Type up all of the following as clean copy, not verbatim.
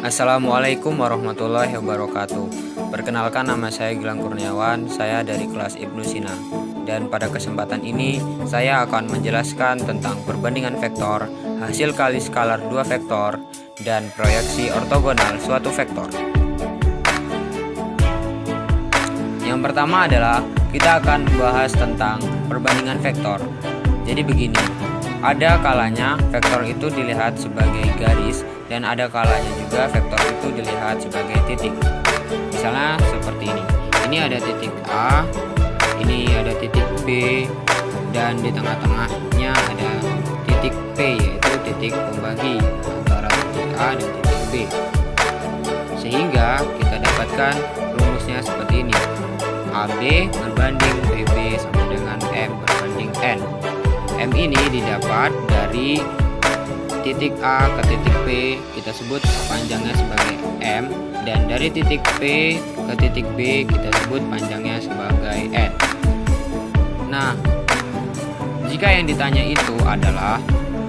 Assalamualaikum warahmatullahi wabarakatuh. Perkenalkan, nama saya Gilang Kurniawan, saya dari kelas Ibnu Sina. Dan pada kesempatan ini saya akan menjelaskan tentang perbandingan vektor, hasil kali skalar dua vektor, dan proyeksi ortogonal suatu vektor. Yang pertama adalah kita akan membahas tentang perbandingan vektor. Jadi begini, ada kalanya vektor itu dilihat sebagai garis dan ada kalanya juga vektor itu dilihat sebagai titik. Misalnya seperti ini. Ini ada titik A, ini ada titik B, dan di tengah-tengahnya ada titik P, yaitu titik pembagi antara titik A dan titik B. Sehingga kita dapatkan rumusnya seperti ini. AB berbanding BB sama dengan M berbanding N. M ini didapat dari titik A ke titik P, kita sebut panjangnya sebagai M, dan dari titik P ke titik B kita sebut panjangnya sebagai N. Nah, jika yang ditanya itu adalah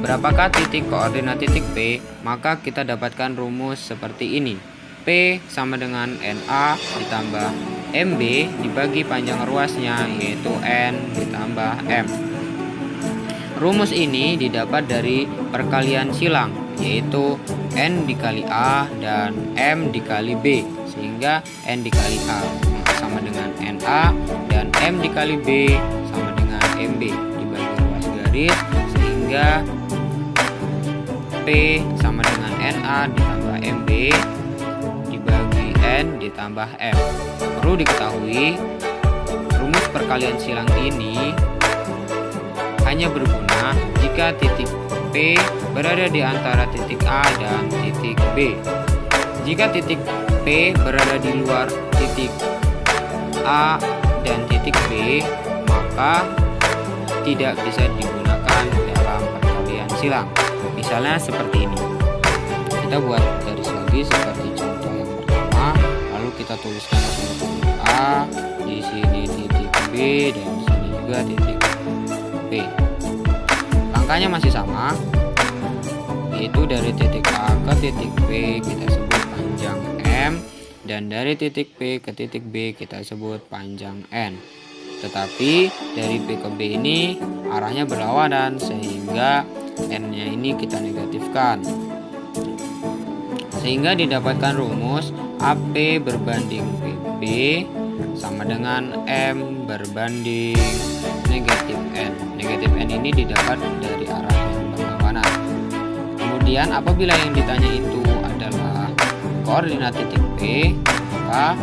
berapakah titik koordinat titik P, maka kita dapatkan rumus seperti ini. P sama dengan NA ditambah MB dibagi panjang ruasnya, yaitu N ditambah M. Rumus ini didapat dari perkalian silang, yaitu N dikali A dan M dikali B, sehingga N dikali A sama dengan NA dan M dikali B sama dengan MB dibagi ruas garis, sehingga P sama dengan NA ditambah MB dibagi N ditambah M. Perlu diketahui, rumus perkalian silang ini hanya berguna jika titik P berada di antara titik A dan titik B. Jika titik P berada di luar titik A dan titik B, maka tidak bisa digunakan dalam perkalian silang. Misalnya seperti ini. Kita buat garis lagi seperti contoh yang pertama, lalu kita tuliskan di sini titik A, di sini titik B, dan di sini juga titik B. Langkahnya masih sama, yaitu dari titik A ke titik B kita sebut panjang M, dan dari titik P ke titik B kita sebut panjang N. Tetapi dari P ke B ini arahnya berlawanan, sehingga N-nya ini kita negatifkan. Sehingga didapatkan rumus AP berbanding BB sama dengan M berbanding negatif N. Negatif N ini didapat dari arah yang berlawanan. Kemudian apabila yang ditanya itu adalah koordinat titik P, maka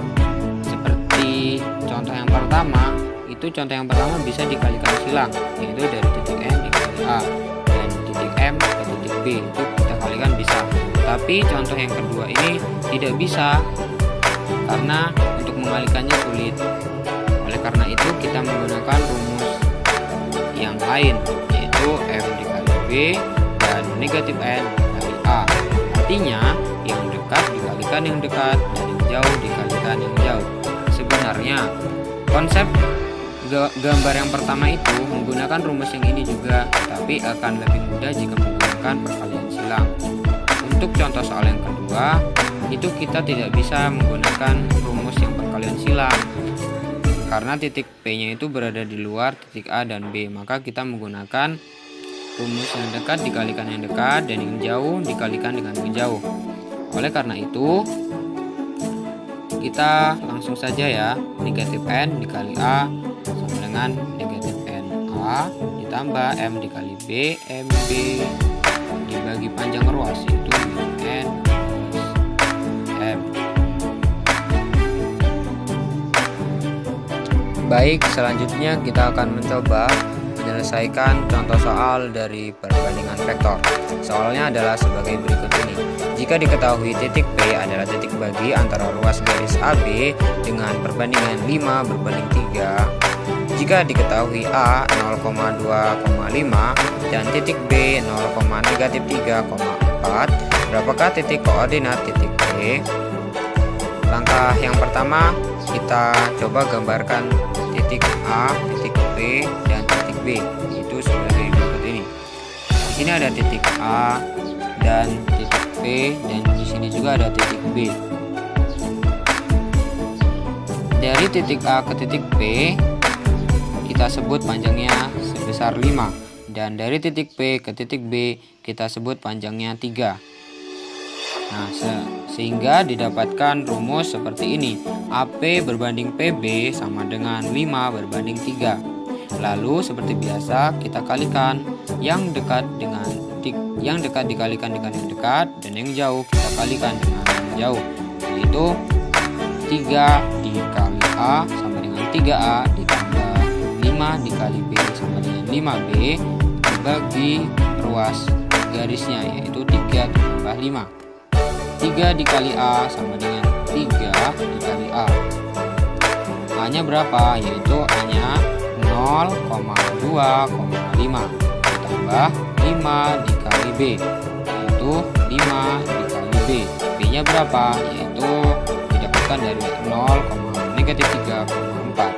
seperti contoh yang pertama, itu contoh yang pertama bisa dikalikan silang, yaitu dari titik N dikali A dan titik M ke titik B, itu kita kalikan bisa. Tapi contoh yang kedua ini tidak bisa, karena untuk mengalikannya sulit. Oleh karena itu kita menggunakan rumus yang lain, yaitu M dikali B dan negatif N dikali A. Artinya yang dekat dikalikan yang dekat dan yang jauh dikalikan yang jauh. Sebenarnya konsep gambar yang pertama itu menggunakan rumus yang ini juga, tapi akan lebih mudah jika menggunakan perkalian silang. Untuk contoh soal yang kedua, itu kita tidak bisa menggunakan rumus yang perkalian silang karena titik P-nya itu berada di luar titik A dan B, maka kita menggunakan rumus yang dekat dikalikan yang dekat dan yang jauh dikalikan dengan yang jauh. Oleh karena itu, kita langsung saja ya, negatif N dikali A sama dengan negatif NA ditambah M dikali B, MB dibagi panjang ruas, itu N M. Baik, selanjutnya kita akan mencoba menyelesaikan contoh soal dari perbandingan vektor. Soalnya adalah sebagai berikut ini. Jika diketahui titik P adalah titik bagi antara ruas garis AB dengan perbandingan 5 berbanding 3, jika diketahui A 0,2,5 dan titik B 0,-3,4, berapakah titik koordinat titik P? Langkah yang pertama, kita coba gambarkan titik A, titik P, dan titik B, itu sebagai berikut ini. Di sini ada titik A dan titik P P dan di sini juga ada titik B. Dari titik A ke titik P kita sebut panjangnya sebesar 5, dan dari titik P ke titik B kita sebut panjangnya 3. Nah, sehingga didapatkan rumus seperti ini. AP berbanding PB sama dengan 5 berbanding 3. Lalu seperti biasa kita kalikan yang dekat dikalikan dengan yang dekat, dan yang jauh kita kalikan dengan yang jauh, yaitu 3 dikali A sama dengan 3A ditambah 5 dikali B sama dengan 5B dibagi ruas garisnya, yaitu 3 ditambah 5. 3 dikali A sama dengan 3 dikali A. A-nya berapa? Yaitu A-nya 0,2,5 ditambah 5 dikali B, yaitu 5 dikali B. B-nya berapa? Yaitu didapatkan dari 0,-3,4.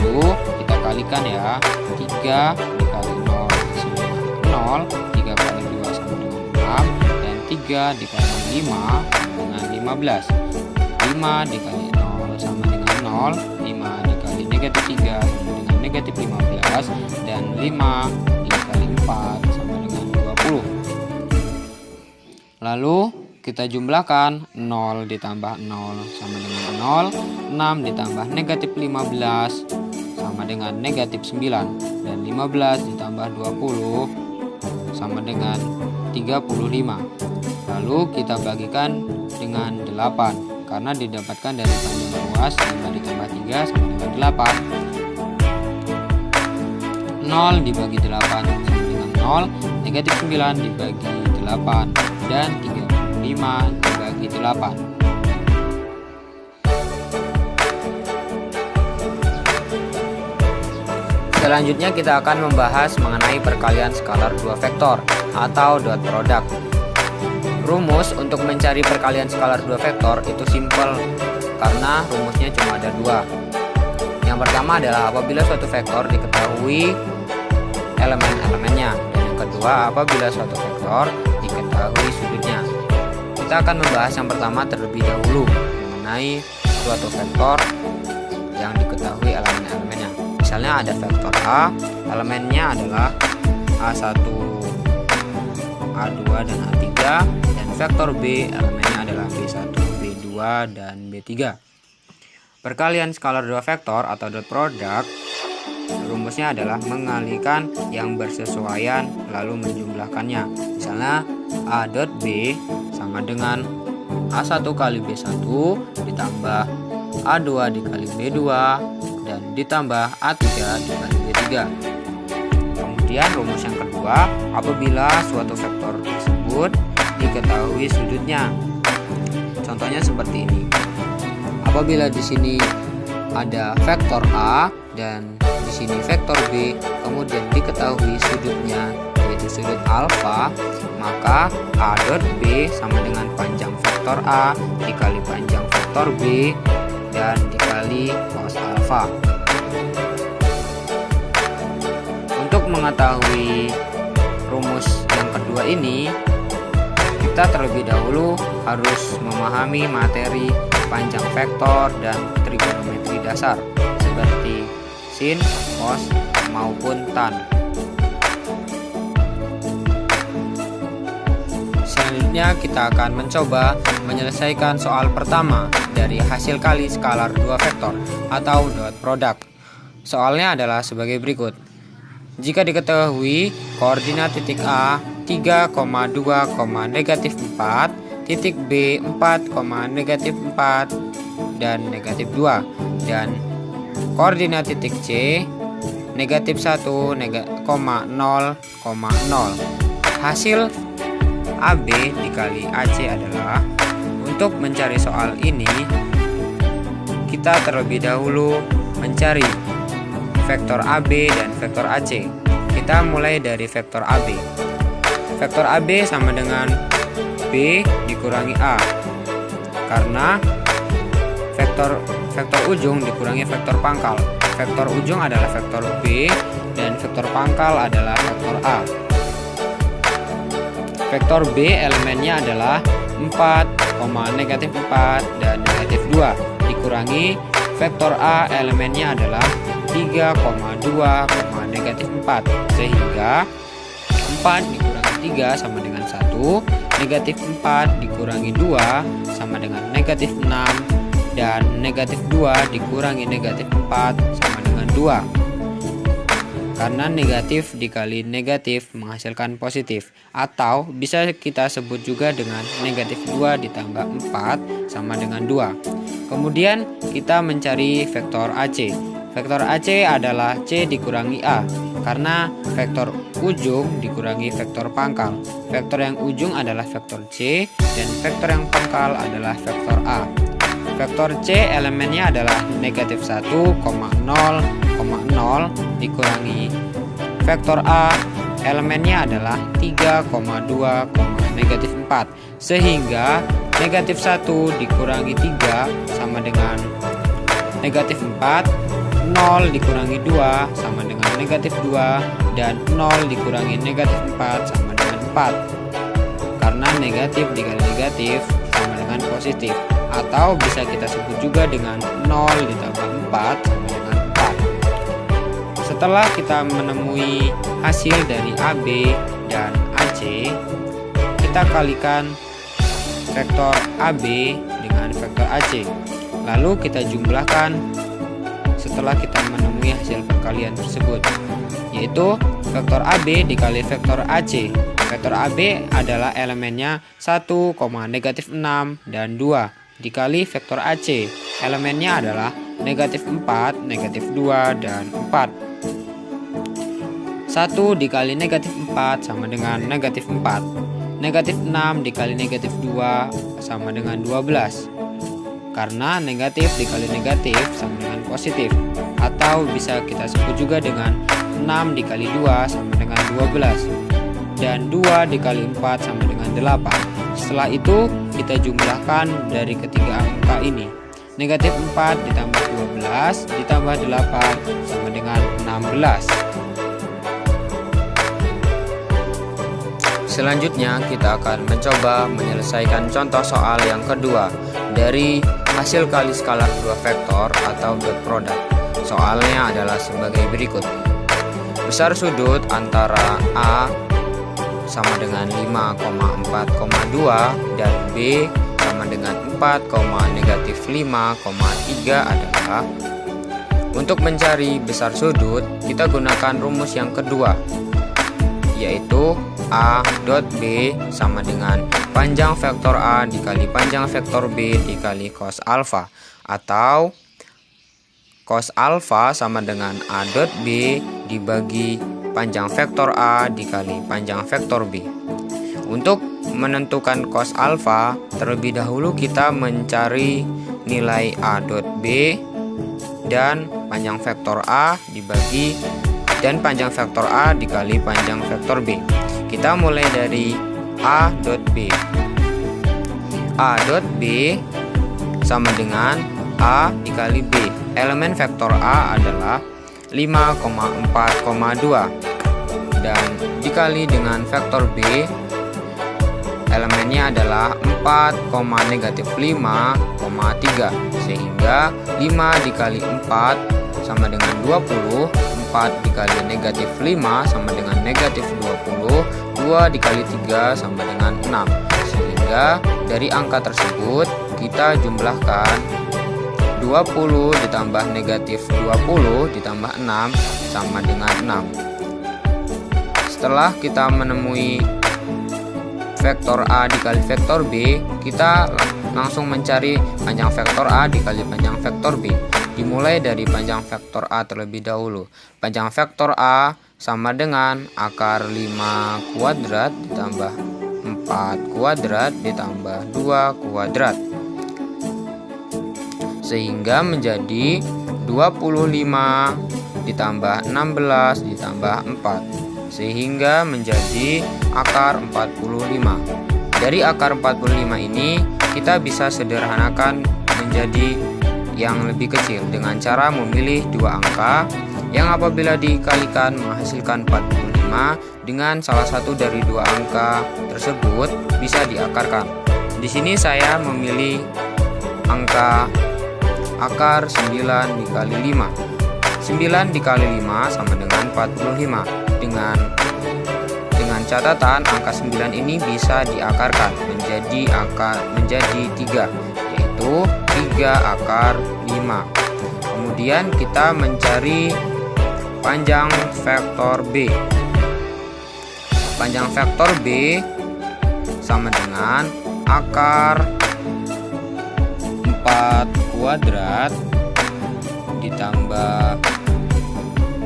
Lalu kita kalikan ya, 3 dikali 0 sama 0, 3 kali 2 sama dengan 6, dan 3 dikali 5 dengan 15. 5 dikali 0 sama dengan 0, 5 dikali -3 sama dengan -15, dan 5 dikali 4 sama dengan 20. Lalu kita jumlahkan 0 ditambah 0 sama dengan 0, 6 ditambah -15 sama dengan -9, dan 15 ditambah 20 sama dengan 35. Lalu kita bagikan dengan 8 karena didapatkan dari panjang ruas 5 ditambah 3 sama dengan 8. 0 dibagi 8 sama dengan 0, -9 dibagi 8, dan 35 dibagi 8. Selanjutnya kita akan membahas mengenai perkalian skalar dua vektor atau dot product. Rumus untuk mencari perkalian skalar dua vektor itu simpel karena rumusnya cuma ada dua. Yang pertama adalah apabila suatu vektor diketahui elemen-elemennya, dan yang kedua apabila suatu vektor diketahui sudutnya. Kita akan membahas yang pertama terlebih dahulu mengenai suatu vektor yang diketahui elemen-elemennya. Misalnya ada vektor A, elemennya adalah A1, A2, dan A3, dan vektor B elemennya adalah B1, B2, dan B3. Perkalian skalar dua vektor atau dot product rumusnya adalah mengalihkan yang bersesuaian lalu menjumlahkannya. Misalnya A dot B sama dengan A1 kali B1 ditambah A2 dikali B2 dan ditambah A3 dikali B3. Kemudian rumus yang kedua, apabila suatu vektor tersebut diketahui sudutnya. Contohnya seperti ini. Apabila di sini ada vektor A dan di sini vektor B, kemudian diketahui sudutnya yaitu sudut alfa, maka A dot B sama dengan panjang vektor A dikali panjang vektor B dan dikali cos alfa. Untuk mengetahui rumus yang kedua ini, kita terlebih dahulu harus memahami materi panjang vektor dan trigonometri dasar seperti sin, cos, maupun tan. Selanjutnya kita akan mencoba menyelesaikan soal pertama dari hasil kali skalar dua vektor atau dot product. Soalnya adalah sebagai berikut. Jika diketahui koordinat titik A 3,2, -4, titik B 4, -4 dan -2, dan koordinat titik C -1, 0,0. Hasil AB dikali AC adalah, untuk mencari soal ini kita terlebih dahulu mencari vektor AB dan vektor AC. Kita mulai dari vektor AB. Vektor AB sama dengan B dikurangi A, karena vektor ujung dikurangi vektor pangkal. Vektor ujung adalah vektor B dan vektor pangkal adalah vektor A. Vektor B elemennya adalah 4, negatif 4 dan negatif 2 dikurangi vektor A elemennya adalah 3, 2, negatif 4, sehingga 4 dikurangi 3 sama dengan 1, negatif 4 dikurangi 2 sama dengan negatif 6, dan negatif 2 dikurangi negatif 4 sama dengan 2. Karena negatif dikali negatif menghasilkan positif, atau bisa kita sebut juga dengan negatif 2 ditambah 4 sama dengan 2. Kemudian kita mencari vektor AC. Vektor AC adalah C dikurangi A, karena vektor ujung dikurangi vektor pangkal. Vektor yang ujung adalah vektor C, dan vektor yang pangkal adalah vektor A. Vektor C elemennya adalah negatif 1, 0, 0 dikurangi vektor A elemennya adalah 3, 2, negatif 4, sehingga negatif 1 dikurangi 3 sama dengan negatif 4, 0 dikurangi 2 sama dengan negatif 2, dan 0 dikurangi negatif 4 sama dengan 4. Karena negatif dikali negatif sama dengan positif, atau bisa kita sebut juga dengan 0 ditambah 4 sama dengan 4. Setelah kita menemui hasil dari AB dan AC, kita kalikan vektor AB dengan vektor AC. Lalu kita jumlahkan setelah kita menemui hasil perkalian tersebut, yaitu vektor AB dikali vektor AC. Vektor AB adalah elemennya 1, negatif 6 dan 2 dikali vektor AC, elemennya adalah negatif 4, negatif 2, dan 4. 1 dikali negatif 4 sama dengan negatif 4. Negatif 6 dikali negatif 2 sama dengan 12. Karena negatif dikali negatif sama dengan positif, atau bisa kita sebut juga dengan 6 dikali 2 sama dengan 12. Dan 2 dikali 4 sama dengan 8. Setelah itu kita jumlahkan dari ketiga angka ini. Negatif 4 ditambah 12 ditambah 8 sama dengan 16. Selanjutnya kita akan mencoba menyelesaikan contoh soal yang kedua dari hasil kali skalar dua vektor atau dot product. Soalnya adalah sebagai berikut. Besar sudut antara A sama dengan 5,4,2 dan B sama dengan 4, negatif 5,3 adalah. Untuk mencari besar sudut, kita gunakan rumus yang kedua, yaitu A dot B sama dengan panjang vektor A dikali panjang vektor B dikali cos alfa, atau cos alfa sama dengan A dot B dibagi panjang vektor A dikali panjang vektor B. Untuk menentukan cos alfa, terlebih dahulu kita mencari nilai A dot B dan panjang vektor A dibagi dan panjang vektor A dikali panjang vektor B. Kita mulai dari A dot B. A dot B sama dengan A dikali B. Elemen vektor A adalah 5,4,2 dan dikali dengan vektor B, elemennya adalah 4, negatif 5,3, sehingga 5 dikali 4 sama dengan 20, 4 dikali negatif 5 sama dengan negatif 20, 2 dikali 3 sama dengan 6, sehingga dari angka tersebut kita jumlahkan 20 ditambah negatif 20 ditambah 6 sama dengan 6. Setelah kita menemui vektor A dikali vektor B, kita langsung mencari panjang vektor A dikali panjang vektor B. Dimulai dari panjang vektor A terlebih dahulu. Panjang vektor A sama dengan akar 5 kuadrat ditambah 4 kuadrat ditambah 2 kuadrat, sehingga menjadi 25 ditambah 16 ditambah 4, sehingga menjadi akar 45. Dari akar 45 ini kita bisa sederhanakan menjadi yang lebih kecil dengan cara memilih dua angka yang apabila dikalikan menghasilkan 45 dengan salah satu dari dua angka tersebut bisa diakarkan. Di sini saya memilih angka akar 9 dikali 5. 9 dikali 5 sama dengan 45. Dengan catatan angka 9 ini bisa diakarkan menjadi 3, yaitu 3 akar 5. Kemudian kita mencari panjang vektor B. Panjang vektor B sama dengan akar 4 kuadrat ditambah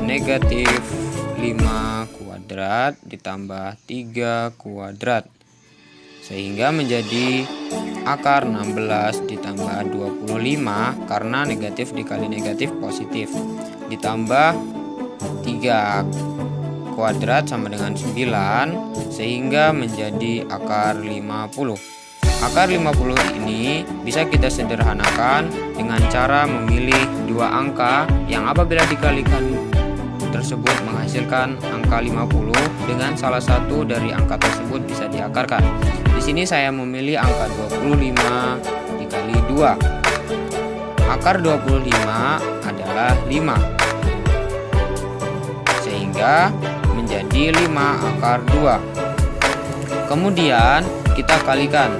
negatif 5 kuadrat ditambah 3 kuadrat, sehingga menjadi akar 16 ditambah 25 karena negatif dikali negatif positif, ditambah 3 kuadrat sama dengan 9 sehingga menjadi akar 50. Akar 50 ini bisa kita sederhanakan dengan cara memilih dua angka yang apabila dikalikan tersebut menghasilkan angka 50 dengan salah satu dari angka tersebut bisa diakarkan. Di sini saya memilih angka 25 dikali 2. Akar 25 adalah 5. Sehingga menjadi 5 akar 2. Kemudian kita kalikan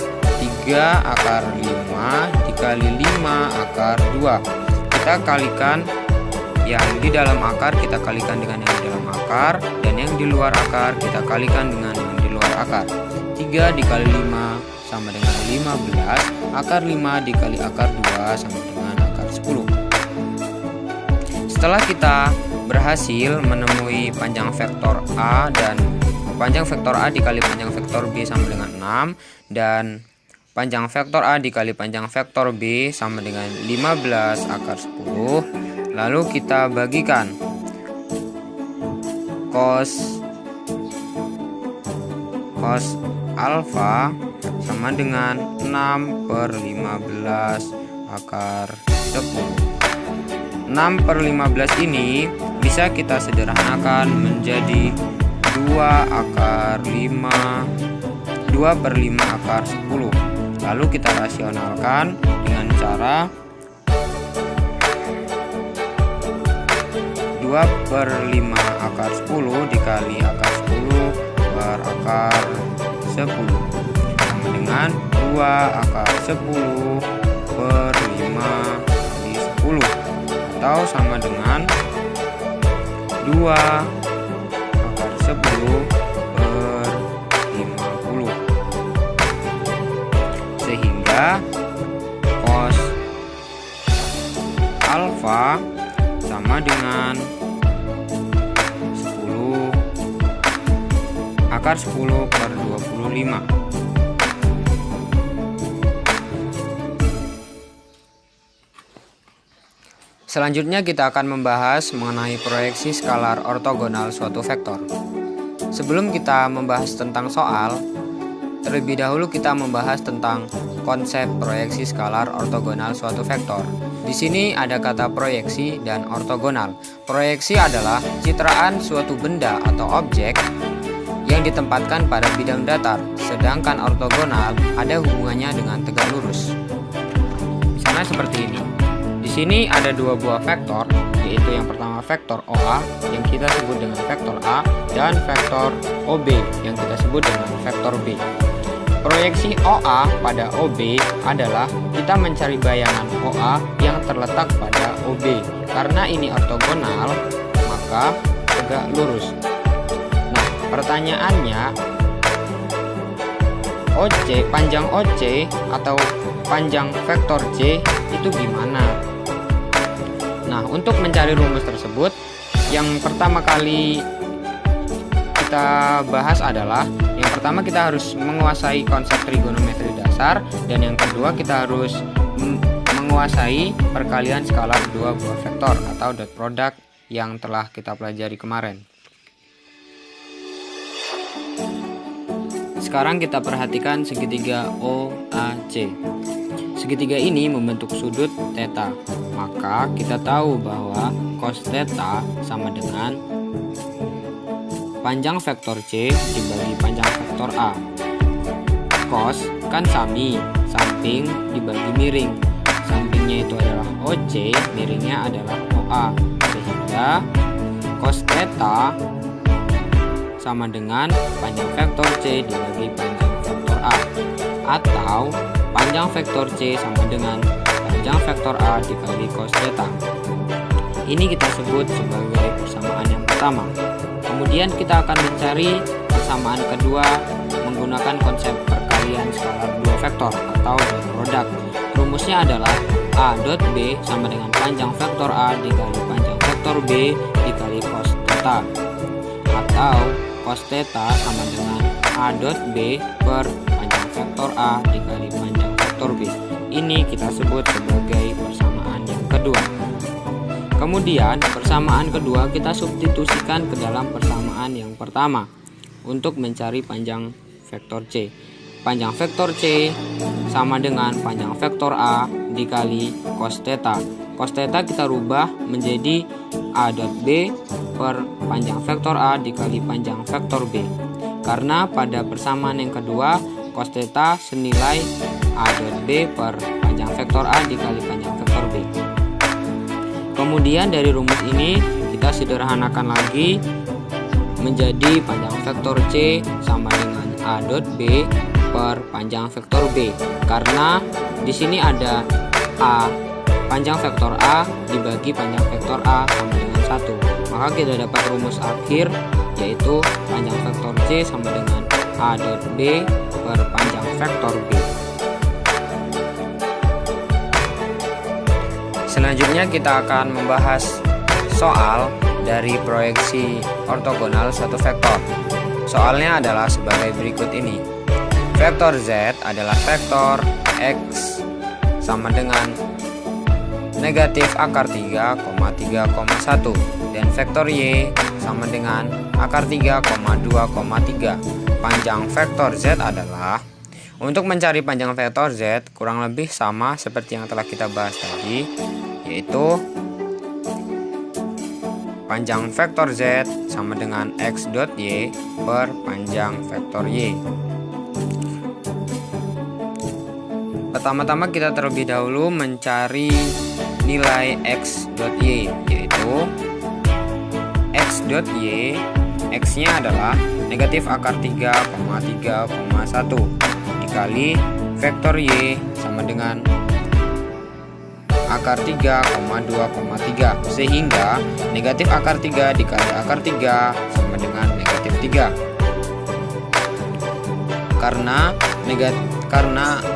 3 akar 5 dikali 5 akar 2. Kita kalikan yang di dalam akar kita kalikan dengan yang di dalam akar, dan yang di luar akar kita kalikan dengan yang di luar akar. 3 dikali 5 sama dengan 15. Akar 5 dikali akar 2 sama dengan akar 10. Setelah kita berhasil menemui panjang vektor A, dan panjang vektor A dikali panjang vektor B sama dengan 6, dan panjang vektor A dikali panjang vektor B sama dengan 15 akar 10. Lalu kita bagikan cos alfa sama dengan 6/15 akar 10. 6/15 ini bisa kita sederhanakan menjadi 2/5 akar 10. Lalu kita rasionalkan dengan cara 2/5 akar 10 dikali akar 10 per akar 10 sama dengan 2 akar 10 per 5 kali 10, atau sama dengan 2 akar 10 per 50. Sehingga cos alfa sama dengan 10 akar 10 per 25. Selanjutnya kita akan membahas mengenai proyeksi skalar ortogonal suatu vektor. Sebelum kita membahas tentang soal, terlebih dahulu kita membahas tentang konsep proyeksi skalar ortogonal suatu vektor. Di sini ada kata proyeksi dan ortogonal. Proyeksi adalah citraan suatu benda atau objek yang ditempatkan pada bidang datar, sedangkan ortogonal ada hubungannya dengan tegak lurus. Misalnya seperti ini. Di sini ada dua buah vektor, yaitu yang pertama vektor OA yang kita sebut dengan vektor A, dan vektor OB yang kita sebut dengan vektor B. Proyeksi OA pada OB adalah kita mencari bayangan OA yang terletak pada OB. Karena ini ortogonal, maka tegak lurus. Nah, pertanyaannya, panjang OC atau panjang vektor C itu gimana? Nah, untuk mencari rumus tersebut, yang pertama kali kita bahas adalah yang pertama kita harus menguasai konsep trigonometri dasar, dan yang kedua kita harus menguasai perkalian skalar dua buah vektor atau dot product yang telah kita pelajari kemarin. Sekarang kita perhatikan segitiga OAC. Segitiga ini membentuk sudut theta, maka kita tahu bahwa cos theta sama dengan panjang vektor C dibagi panjang vektor A. Cos kan sami, samping dibagi miring. Sampingnya itu adalah OC, miringnya adalah OA. Sehingga cos theta sama dengan panjang vektor C dibagi panjang vektor A. Atau panjang vektor C sama dengan panjang vektor A dikali cos theta. Ini kita sebut sebagai persamaan yang pertama. Kemudian kita akan mencari persamaan kedua menggunakan konsep perkalian skalar dua vektor atau dot product. Rumusnya adalah A dot B sama dengan panjang vektor A dikali panjang vektor B dikali cos theta. Atau cos theta sama dengan A dot B per panjang vektor A dikali panjang vektor B. Ini kita sebut sebagai persamaan yang kedua. Kemudian persamaan kedua kita substitusikan ke dalam persamaan yang pertama untuk mencari panjang vektor C. Panjang vektor C sama dengan panjang vektor A dikali cos theta. Cos theta kita rubah menjadi A dot B per panjang vektor A dikali panjang vektor B. Karena pada persamaan yang kedua cos theta senilai A dot B per panjang vektor A dikali panjang vektor B. Kemudian dari rumus ini kita sederhanakan lagi menjadi panjang vektor C sama dengan A dot B per panjang vektor B. Karena di sini ada A panjang vektor A dibagi panjang vektor A sama dengan 1. Maka kita dapat rumus akhir yaitu panjang vektor C sama dengan A dot B per panjang vektor B. Selanjutnya kita akan membahas soal dari proyeksi ortogonal suatu vektor. Soalnya adalah sebagai berikut ini. Vektor Z adalah vektor X sama dengan negatif akar 3, 3,1 dan vektor Y sama dengan akar 3, 2,3. Panjang vektor Z adalah, untuk mencari panjang vektor Z kurang lebih sama seperti yang telah kita bahas tadi, yaitu panjang vektor Z sama dengan X dot Y per panjang vektor Y. Pertama-tama kita terlebih dahulu mencari nilai X dot Y, yaitu X dot Y, X-nya adalah negatif akar 3, 3,1 dikali vektor Y sama dengan akar 3, 2,3, sehingga negatif akar 3 dikali akar 3 sama dengan negatif 3. Karena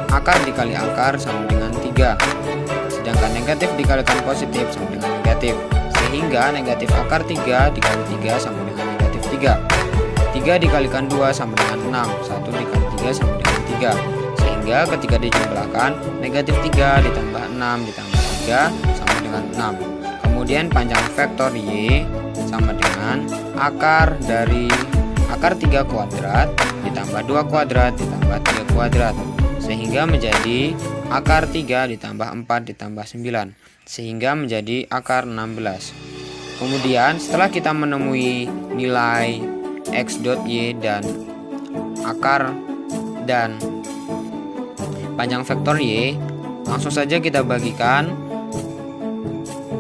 akar dikali akar sama dengan 3, sedangkan negatif dikalikan positif sama dengan negatif, sehingga negatif akar 3 dikali 3 sama dengan negatif 3. 3 dikalikan 2 sama dengan 6, 1 dikali 3 sama dengan 3, sehingga ketika dijumlahkan negatif 3 ditambah 6 ditambah 3 sama dengan 6. Kemudian panjang vektor Y sama dengan akar dari akar 3 kuadrat ditambah 2 kuadrat ditambah 3 kuadrat, sehingga menjadi akar 3 ditambah 4 ditambah 9, sehingga menjadi akar 16. Kemudian setelah kita menemui nilai X dot Y dan akar dan panjang vektor Y, langsung saja kita bagikan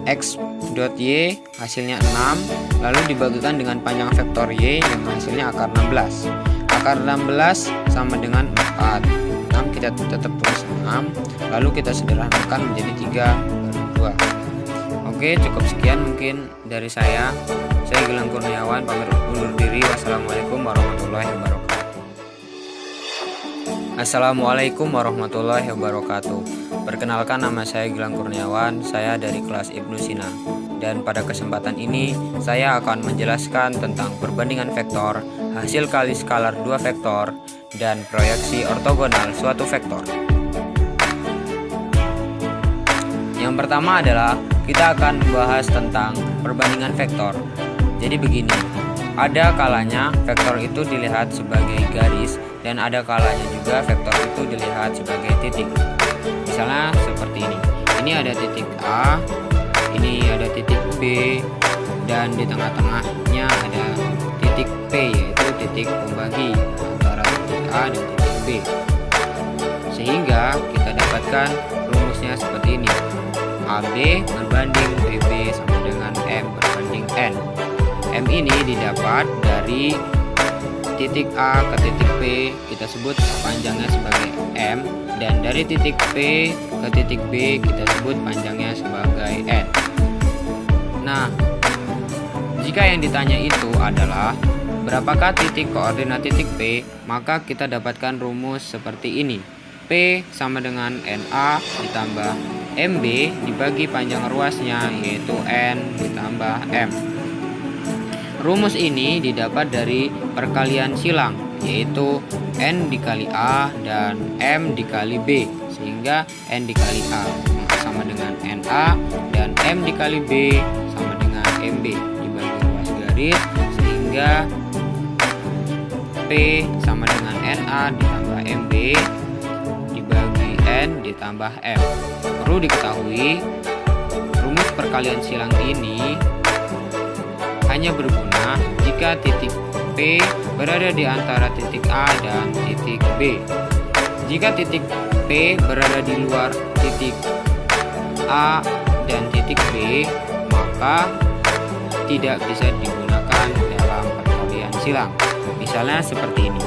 X dot Y hasilnya 6, lalu dibagikan dengan panjang vektor Y yang hasilnya akar 16. Akar 16 sama dengan 4. 6 kita tetap tulis 6, lalu kita sederhanakan menjadi 3/2. Oke, cukup sekian mungkin dari saya. Saya Gilang Kurniawan pamit undur diri. Wassalamualaikum warahmatullahi wabarakatuh. Assalamualaikum warahmatullahi wabarakatuh. Perkenalkan, nama saya Gilang Kurniawan, saya dari kelas Ibnu Sina. Dan pada kesempatan ini saya akan menjelaskan tentang perbandingan vektor, hasil kali skalar dua vektor, dan proyeksi ortogonal suatu vektor. Yang pertama adalah kita akan membahas tentang perbandingan vektor. Jadi begini, ada kalanya vektor itu dilihat sebagai garis dan ada kalanya juga vektor itu dilihat sebagai titik. Misalnya seperti ini. Ini ada titik A, ini ada titik B, dan di tengah-tengahnya ada titik titik P, yaitu titik pembagi antara titik A dan titik B. Sehingga kita dapatkan rumusnya seperti ini. AB berbanding PB sama dengan M berbanding N. M ini didapat dari titik A ke titik P, kita sebut panjangnya sebagai M, dan dari titik P ke titik B kita sebut panjangnya sebagai N. Nah, jika yang ditanya itu adalah berapakah titik koordinat titik P, maka kita dapatkan rumus seperti ini. P sama dengan NA ditambah MB dibagi panjang ruasnya, yaitu N ditambah M. Rumus ini didapat dari perkalian silang, yaitu N dikali A dan M dikali B, sehingga N dikali A sama dengan NA dan M dikali B sama dengan MB dibagi ruas garis, sehingga P sama dengan NA ditambah MB dibagi N ditambah M. Perlu diketahui, rumus perkalian silang ini hanya berguna jika titik P berada di antara titik A dan titik B. Jika titik P berada di luar titik A dan titik B, maka tidak bisa digunakan dalam perkalian silang. Misalnya seperti ini.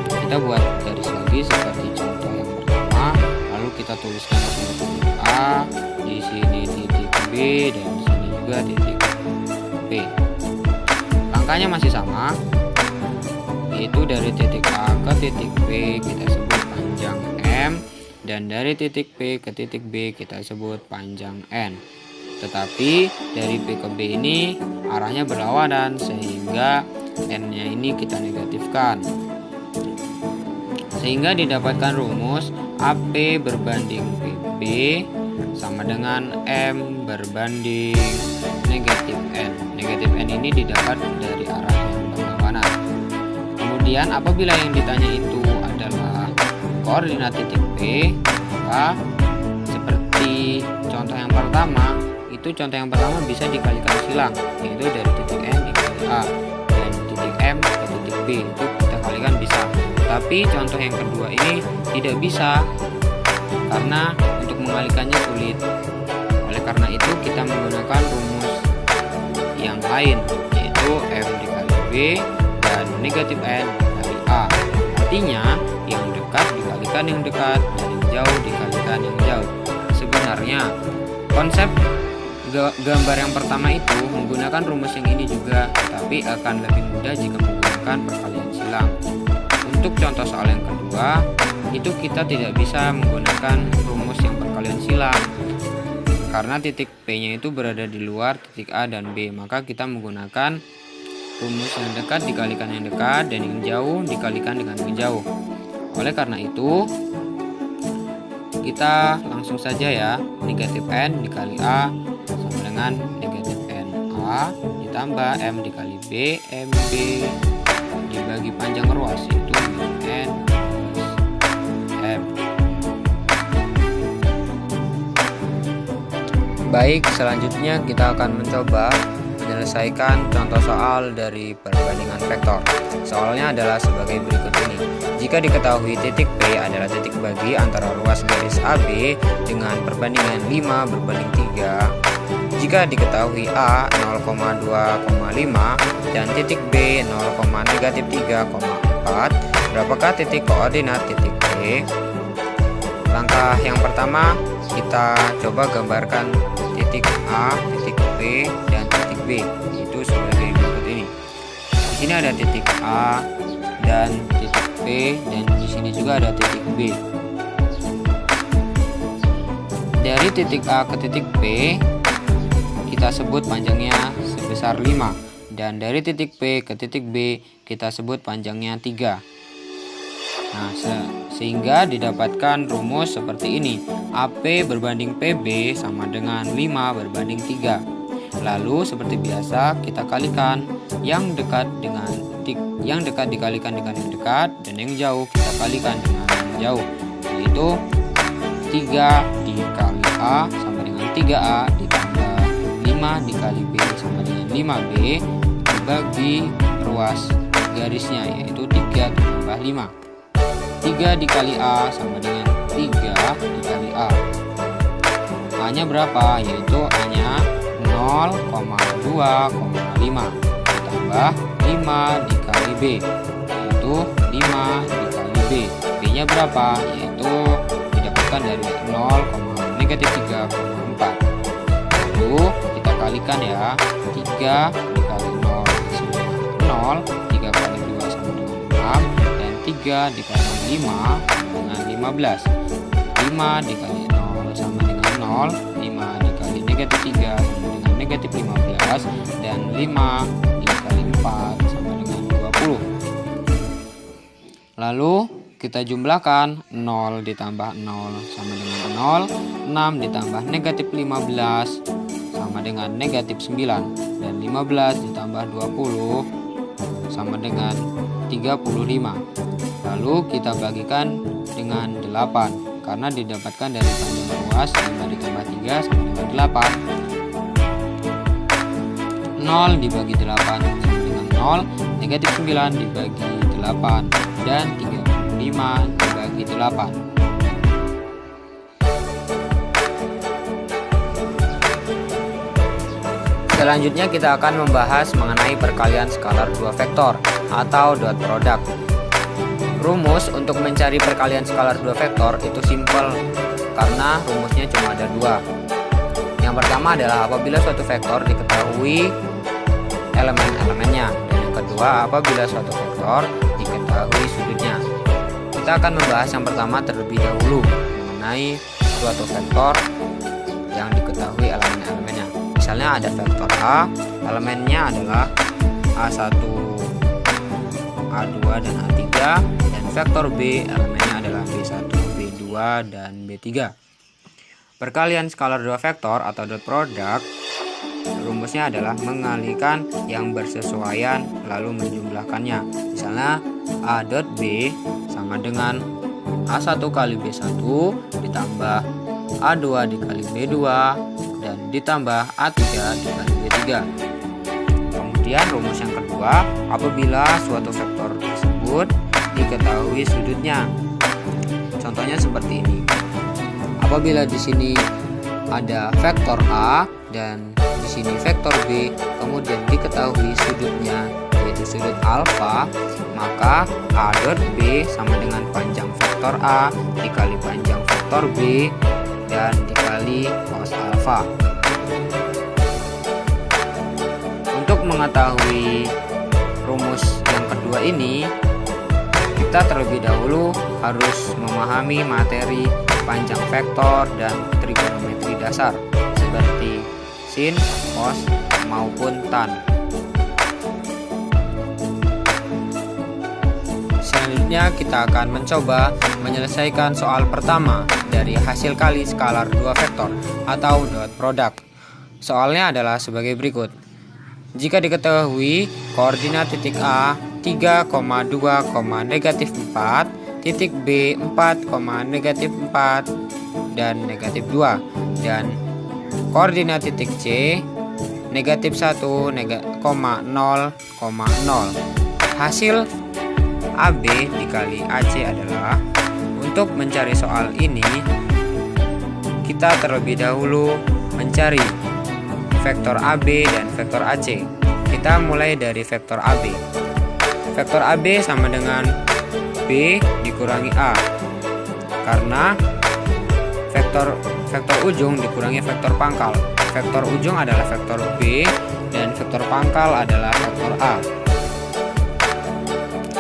Kita buat garis lagi seperti contoh yang pertama, lalu kita tuliskan di sini titik A, di sini titik B, dan di sini juga titik B. Langkahnya masih sama, yaitu dari titik A ke titik B kita sebut panjang M, dan dari titik P ke titik B kita sebut panjang N. Tetapi dari P ke B ini arahnya berlawanan, sehingga N-nya ini kita negatifkan. Sehingga didapatkan rumus AP berbanding PB sama dengan M berbanding negatif N. Negatif N ini didapat dari arah yang berlawanan. Kemudian apabila yang ditanya itu adalah koordinat titik P, maka seperti contoh yang pertama, itu contoh yang pertama bisa dikalikan silang, yaitu dari titik N dikali A dan titik M ke titik B, itu kita kalikan bisa. Tapi contoh yang kedua ini tidak bisa, karena untuk mengalikannya sulit. Oleh karena itu kita menggunakan rumus yang lain, yaitu M dikali B dan negatif N dikali A. Artinya yang dekat dikalikan yang dekat dan yang jauh dikalikan yang jauh. Sebenarnya konsep gambar yang pertama itu menggunakan rumus yang ini juga, tapi akan lebih mudah jika menggunakan perkalian silang. Untuk contoh soal yang kedua, itu kita tidak bisa menggunakan rumus yang perkalian silang karena titik P-nya itu berada di luar titik A dan B, maka kita menggunakan rumus yang dekat dikalikan yang dekat dan yang jauh dikalikan dengan yang jauh. Oleh karena itu, kita langsung saja ya, negatif N dikali A sama dengan negatif NA ditambah M dikali B, MB dibagi panjang ruas, itu N M. Baik, selanjutnya kita akan mencoba menyelesaikan contoh soal dari perbandingan vektor. Soalnya adalah sebagai berikut ini. Jika diketahui titik P adalah titik bagi antara ruas garis AB dengan perbandingan 5 berbanding 3, jika diketahui A 0,2,5 dan titik B 0,-3,4, berapakah titik koordinat titik P? Langkah yang pertama, kita coba gambarkan titik A, titik P, dan titik B, itu sebagai berikut ini. Di sini ada titik A dan titik P, dan di sini juga ada titik B. Dari titik A ke titik P kita sebut panjangnya sebesar 5, dan dari titik P ke titik B kita sebut panjangnya 3. Nah, sehingga didapatkan rumus seperti ini. AP berbanding PB sama dengan 5 berbanding 3. Lalu seperti biasa kita kalikan yang dekat dengan yang dekat dikalikan dengan yang dekat, dan yang jauh kita kalikan dengan yang jauh, yaitu 3 dikali A sama dengan 3A ditambah 5 dikali B sama dengan 5B dibagi ruas garisnya, yaitu 3 ditambah 5. 3 dikali A sama dengan 3 dikali A. A-nya berapa? Yaitu A-nya 0,2,5 ditambah 5 dikali B, yaitu 5 dikali B. B-nya berapa? Yaitu didapatkan dari 0,-3,4. Lalu kita kalikan ya, 3 dikali 0 sama dengan 0, 3 kali 2 sama dengan 6, dan 3 dikali 5 sama dengan 15. 5 dikali 0 sama dengan 0, 5 dikali -3 sama dengan -15, dan 5 dikali 4 sama dengan 20. Lalu kita jumlahkan, 0 ditambah 0 sama dengan 0, 6 ditambah -15 sama dengan -9, dan 15 ditambah 20 sama dengan 35. Lalu kita bagikan dengan 8, karena didapatkan dari panjang ruas 5 ditambah 3 sama dengan 8. 0 dibagi 8 sama dengan 0, -9 dibagi 8, dan 35 dibagi 8. Selanjutnya kita akan membahas mengenai perkalian skalar dua vektor atau dot product. Rumus untuk mencari perkalian skalar dua vektor itu simpel karena rumusnya cuma ada dua. Yang pertama adalah apabila suatu vektor diketahui elemen-elemennya, dan yang kedua apabila suatu vektor diketahui sudutnya. Kita akan membahas yang pertama terlebih dahulu mengenai suatu vektor yang diketahui elemen-elemennya. Misalnya ada vektor A, elemennya adalah A1, A2, dan A3, dan vektor B, elemennya adalah B1, B2, dan B3. Perkalian skalar dua vektor atau dot product, rumusnya adalah mengalihkan yang bersesuaian lalu menjumlahkannya. Misalnya A dot B sama dengan A1 kali B1 ditambah A2 dikali B2 dan ditambah A3 dikali B3. Kemudian rumus yang kedua, apabila suatu vektor tersebut diketahui sudutnya. Contohnya seperti ini. Apabila di sini ada vektor A dan di sini vektor B, kemudian diketahui sudutnya yaitu sudut alfa, maka A dot B sama dengan panjang vektor A dikali panjang vektor B dan dikali cos alfa. Untuk mengetahui rumus yang kedua ini, kita terlebih dahulu harus memahami materi panjang vektor dan trigonometri dasar seperti sin, cos, maupun tan. Selanjutnya kita akan mencoba menyelesaikan soal pertama dari hasil kali skalar dua vektor atau dot product. Soalnya adalah sebagai berikut. Jika diketahui koordinat titik A 3,2, -4, titik B 4, -4 dan -2, dan koordinat titik C -1, 0,0. Hasil AB dikali AC adalah, untuk mencari soal ini kita terlebih dahulu mencari vektor AB dan vektor AC. Kita mulai dari vektor AB. Vektor AB sama dengan B dikurangi A, karena vektor ujung dikurangi vektor pangkal. Vektor ujung adalah vektor B dan vektor pangkal adalah vektor A.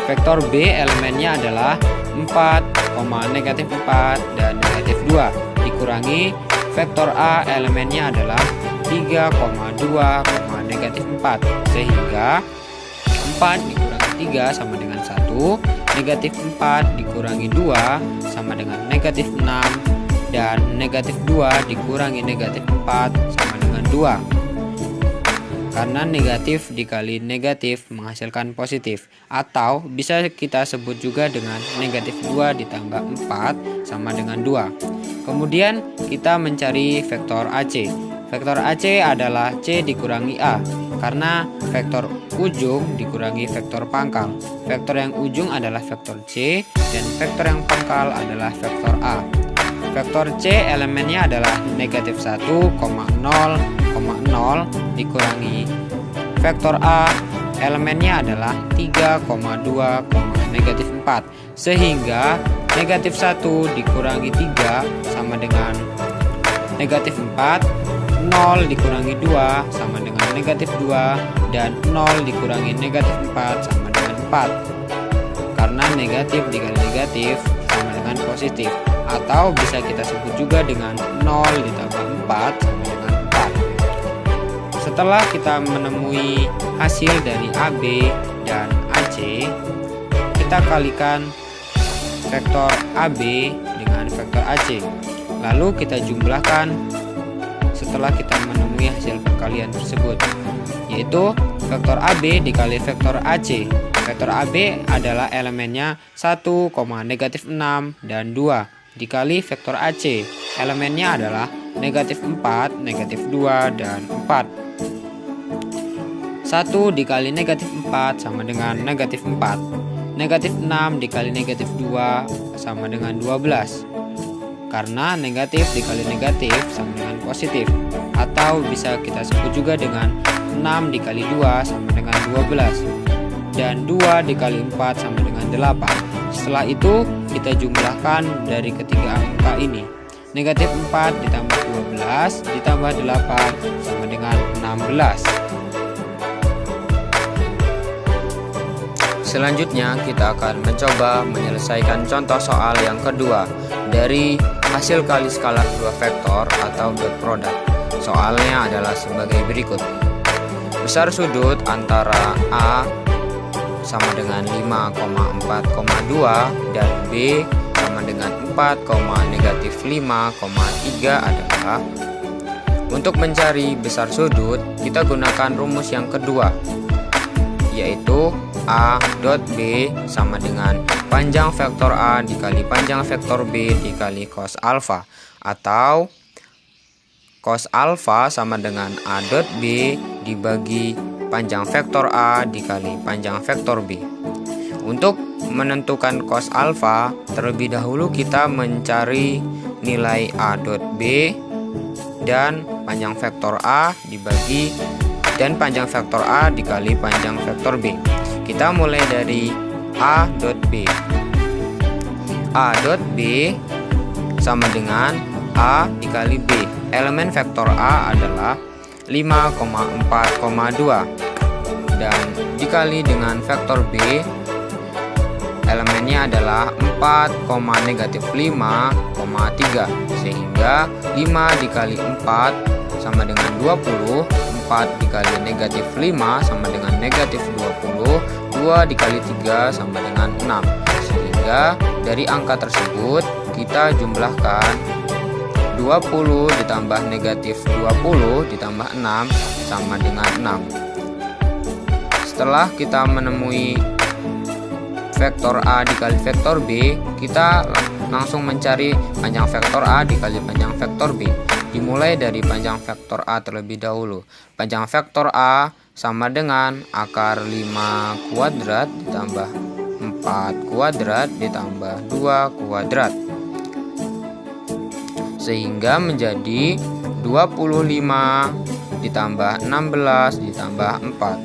Vektor B elemennya adalah 4, -4 dan -2 dikurangi vektor A elemennya adalah 3,2, -4, sehingga 4 dikurangi 3 sama dengan 1, -4 dikurangi 2 sama dengan -6, dan -2 dikurangi -4 sama dengan 2. Karena negatif dikali negatif menghasilkan positif, atau bisa kita sebut juga dengan -2 ditambah 4 sama dengan 2. Kemudian kita mencari vektor AC. Vektor AC adalah C dikurangi A. karena vektor ujung dikurangi vektor pangkal. Vektor yang ujung adalah vektor C dan vektor yang pangkal adalah vektor A. Vektor C elemennya adalah negatif 1,0,0 dikurangi vektor A elemennya adalah 3,2, negatif 4. Sehingga negatif 1 dikurangi 3 sama dengan negatif 4, 0 dikurangi 2 sama dengan negatif 2, dan 0 dikurangi negatif 4 sama dengan 4. Karena negatif dikali negatif sama dengan positif, atau bisa kita sebut juga dengan 0 ditambah 4 sama dengan 4. Setelah kita menemui hasil dari AB dan AC, kita kalikan vektor AB dengan vektor AC. Lalu kita jumlahkan setelah kita menemui hasil perkalian tersebut, yaitu vektor AB dikali vektor AC. Vektor AB adalah elemennya 1, negatif 6 dan 2 dikali vektor AC. Elemennya adalah negatif 4, negatif 2 dan 4. 1 dikali negatif 4 sama dengan negatif 4. Negatif 6 dikali negatif 2 sama dengan 12. Karena negatif dikali negatif sama dengan positif, atau bisa kita sebut juga dengan 6 dikali 2 sama dengan 12, dan 2 dikali 4 sama dengan 8. Setelah itu kita jumlahkan dari ketiga angka ini. Negatif 4 ditambah 12 ditambah 8 sama dengan 16. Selanjutnya kita akan mencoba menyelesaikan contoh soal yang kedua dari hasil kali skalar dua vektor atau dot product. Soalnya adalah sebagai berikut. Besar sudut antara A sama dengan 5,4,2 dan B sama dengan 4,-5,3 adalah. Untuk mencari besar sudut, kita gunakan rumus yang kedua, yaitu A dot B sama dengan panjang vektor A dikali panjang vektor B dikali cos alfa, atau cos alfa sama dengan A dot B dibagi panjang vektor A dikali panjang vektor B. Untuk menentukan cos alfa, terlebih dahulu kita mencari nilai A dot B dan panjang vektor A dibagi dan panjang vektor A dikali panjang vektor B. Kita mulai dari A dot B. A dot B sama dengan A dikali B. Elemen vektor A adalah 5,4,2 dan dikali dengan vektor B, elemennya adalah 4,-5,3, sehingga 5 dikali 4 sama dengan 20, 4 dikali negatif 5 sama dengan negatif 20, 2 dikali 3 sama dengan 6. Sehingga dari angka tersebut kita jumlahkan 20 ditambah negatif 20 ditambah 6 sama dengan 6. Setelah kita menemui vektor A dikali vektor B, kita langsung mencari panjang vektor A dikali panjang vektor B. Dimulai dari panjang vektor A terlebih dahulu. Panjang vektor A sama dengan akar 5 kuadrat ditambah 4 kuadrat ditambah 2 kuadrat, sehingga menjadi 25 ditambah 16 ditambah 4,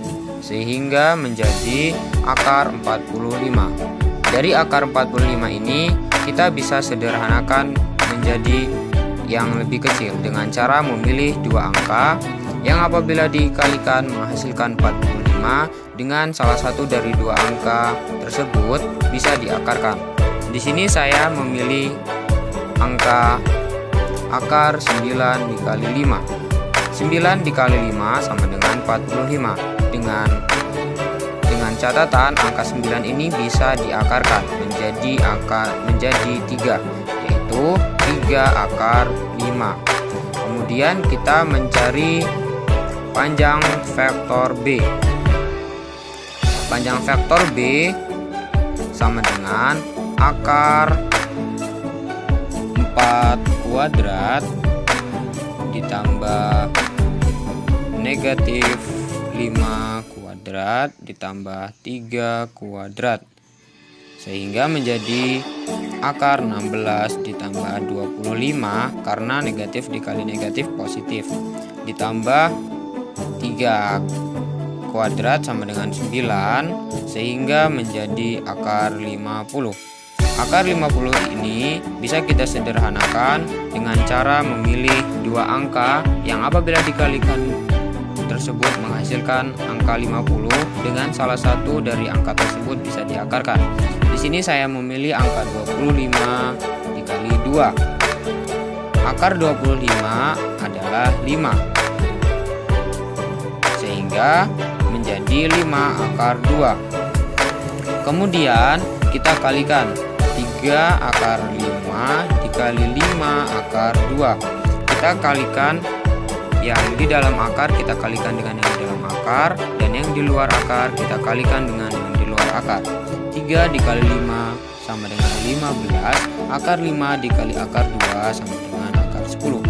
sehingga menjadi akar 45. Dari akar 45 ini kita bisa sederhanakan menjadi yang lebih kecil dengan cara memilih dua angka yang apabila dikalikan menghasilkan 45 dengan salah satu dari dua angka tersebut bisa diakarkan. Di sini saya memilih angka akar 9 dikali 5. 9 dikali 5 sama dengan 45. Dengan catatan angka 9 ini bisa diakarkan menjadi 3, yaitu 3 akar 5. Kemudian kita mencari panjang vektor B. Panjang vektor B sama dengan akar 4 kuadrat ditambah negatif 5 kuadrat ditambah 3 kuadrat, sehingga menjadi akar 16 ditambah 25, karena negatif dikali negatif positif, ditambah 3 kuadrat sama dengan 9, sehingga menjadi akar 50. Akar 50 ini bisa kita sederhanakan dengan cara memilih dua angka yang apabila dikalikan tersebut menghasilkan angka 50, dengan salah satu dari angka tersebut bisa diakarkan. Di sini saya memilih angka 25 dikali 2. Akar 25 adalah 5, sehingga menjadi 5 akar 2. Kemudian kita kalikan 3 akar 5 dikali 5 akar 2. Kita kalikan yang di dalam akar, kita kalikan dengan yang di dalam akar, dan yang di luar akar kita kalikan dengan yang di luar akar. 3 dikali 5 sama dengan 15. Akar 5 dikali akar 2 sama dengan akar 10.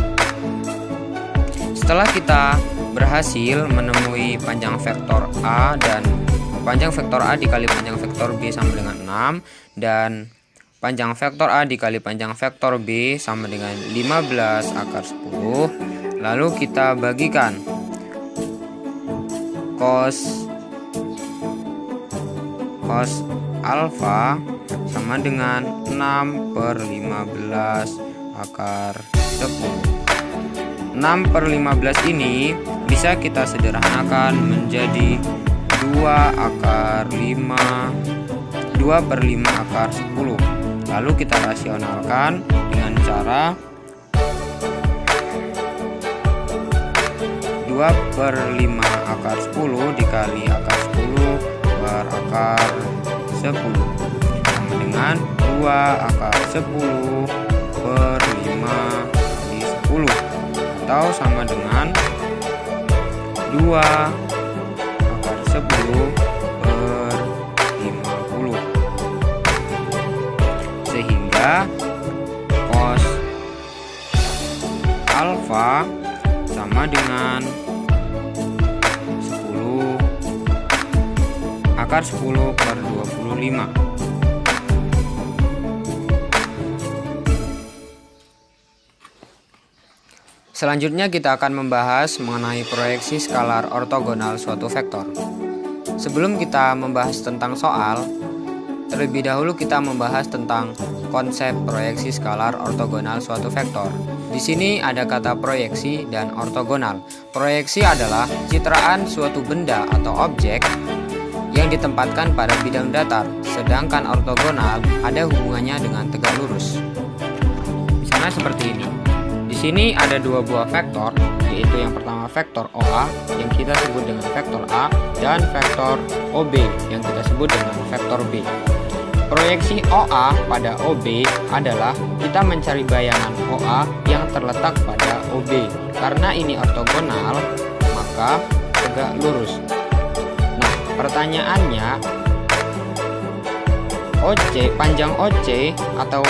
Setelah kita berhasil menemui panjang vektor A, dan panjang vektor A dikali panjang vektor B sama dengan 6, dan panjang vektor A dikali panjang vektor B sama dengan 15 akar 10. Lalu kita bagikan cos alfa sama dengan 6/15 akar 10. 6/15 ini bisa kita sederhanakan menjadi 2/5 akar 10. Lalu kita rasionalkan dengan cara 2/5 akar 10 dikali akar 10 per akar 10 sama dengan 2 akar 10 per 5 kali 10, atau sama dengan 2 akar 10 per 50. Sehingga cos alfa sama dengan 10 akar 10 per 25. Selanjutnya kita akan membahas mengenai proyeksi skalar ortogonal suatu vektor. Sebelum kita membahas tentang soal, terlebih dahulu kita membahas tentang konsep proyeksi skalar ortogonal suatu vektor. Di sini ada kata proyeksi dan ortogonal. Proyeksi adalah citraan suatu benda atau objek yang ditempatkan pada bidang datar, sedangkan ortogonal ada hubungannya dengan tegak lurus. Misalnya seperti ini. Di sini ada dua buah vektor, yaitu yang pertama vektor OA yang kita sebut dengan vektor A, dan vektor OB yang kita sebut dengan vektor B. Proyeksi OA pada OB adalah kita mencari bayangan OA yang terletak pada OB. Karena ini ortogonal, maka tegak lurus. Nah, pertanyaannya, OC, panjang OC atau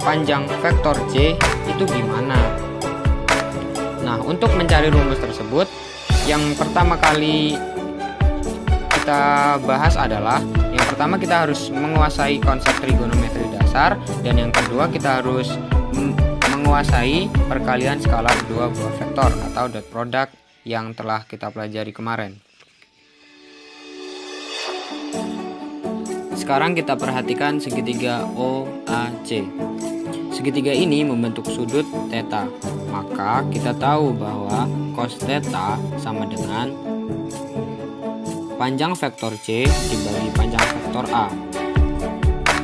panjang vektor C itu gimana? Nah, untuk mencari rumus tersebut, yang pertama kali kita bahas adalah yang pertama kita harus menguasai konsep trigonometri dasar, dan yang kedua kita harus menguasai perkalian skalar dua buah vektor atau dot product yang telah kita pelajari kemarin. Sekarang kita perhatikan segitiga OAC. Segitiga ini membentuk sudut theta, maka kita tahu bahwa cos theta sama dengan panjang vektor C dibagi panjang vektor A.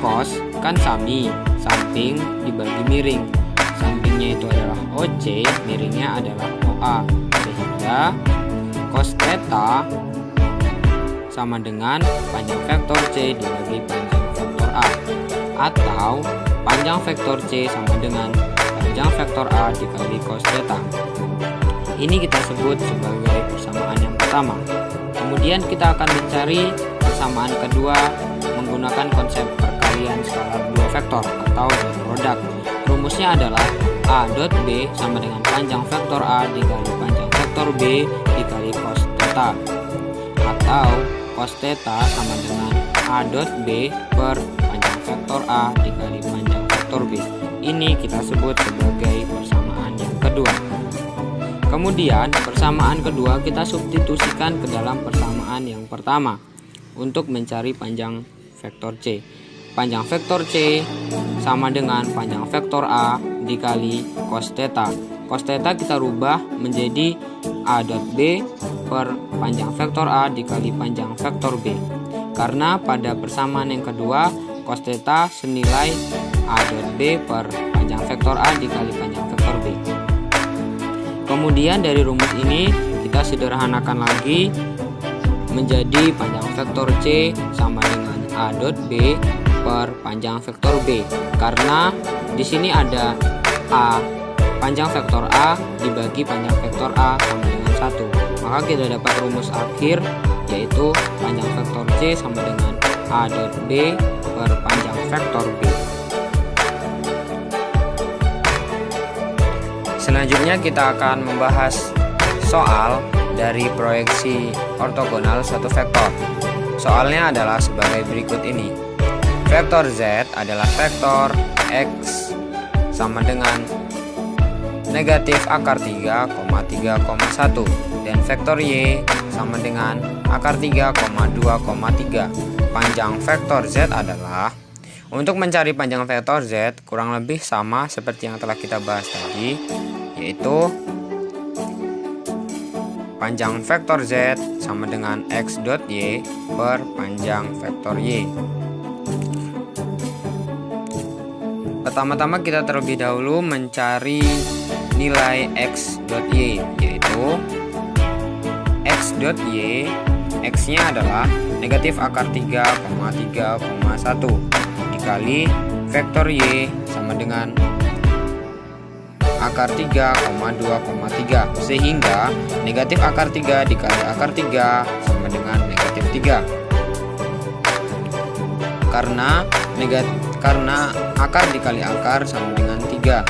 Cos kan sami, samping dibagi miring. Sampingnya itu adalah OC, miringnya adalah OA. Sehingga cos theta sama dengan panjang vektor C dibagi panjang vektor A. Atau panjang vektor C sama dengan panjang vektor A dikali cos theta. Ini kita sebut sebagai persamaan yang pertama. Kemudian kita akan mencari persamaan kedua menggunakan konsep perkalian skalar dua vektor atau dot product. Rumusnya adalah A dot B sama dengan panjang vektor A dikali panjang vektor B dikali cos theta. atau cos theta sama dengan A dot B per panjang vektor A dikali panjang vektor B. Ini kita sebut sebagai persamaan yang kedua. Kemudian persamaan kedua kita substitusikan ke dalam persamaan yang pertama untuk mencari panjang vektor C. Panjang vektor C sama dengan panjang vektor A dikali cos theta. Cos theta kita rubah menjadi A dot B per panjang vektor A dikali panjang vektor B. Karena pada persamaan yang kedua cos theta senilai A dot B per panjang vektor A dikali panjang vektor B. Kemudian dari rumus ini kita sederhanakan lagi menjadi panjang vektor C sama dengan A dot B per panjang vektor B. Karena di sini ada A panjang vektor A dibagi panjang vektor A sama dengan 1. Maka kita dapat rumus akhir yaitu panjang vektor C sama dengan A dot B per panjang vektor B. Selanjutnya kita akan membahas soal dari proyeksi ortogonal suatu vektor. Soalnya adalah sebagai berikut ini. Vektor Z adalah vektor X sama dengan negatif akar 3, 3,1 dan vektor Y sama dengan akar 3, 2,3. Panjang vektor Z adalah, untuk mencari panjang vektor Z kurang lebih sama seperti yang telah kita bahas tadi, yaitu panjang vektor Z sama dengan X dot Y per panjang vektor Y. Pertama-tama kita terlebih dahulu mencari nilai X dot Y, yaitu X dot Y, X-nya adalah negatif akar 3, 3,1 dikali vektor Y sama dengan akar 3, 2,3, sehingga negatif akar 3 dikali akar 3 sama dengan negatif 3. Karena akar dikali akar sama dengan 3,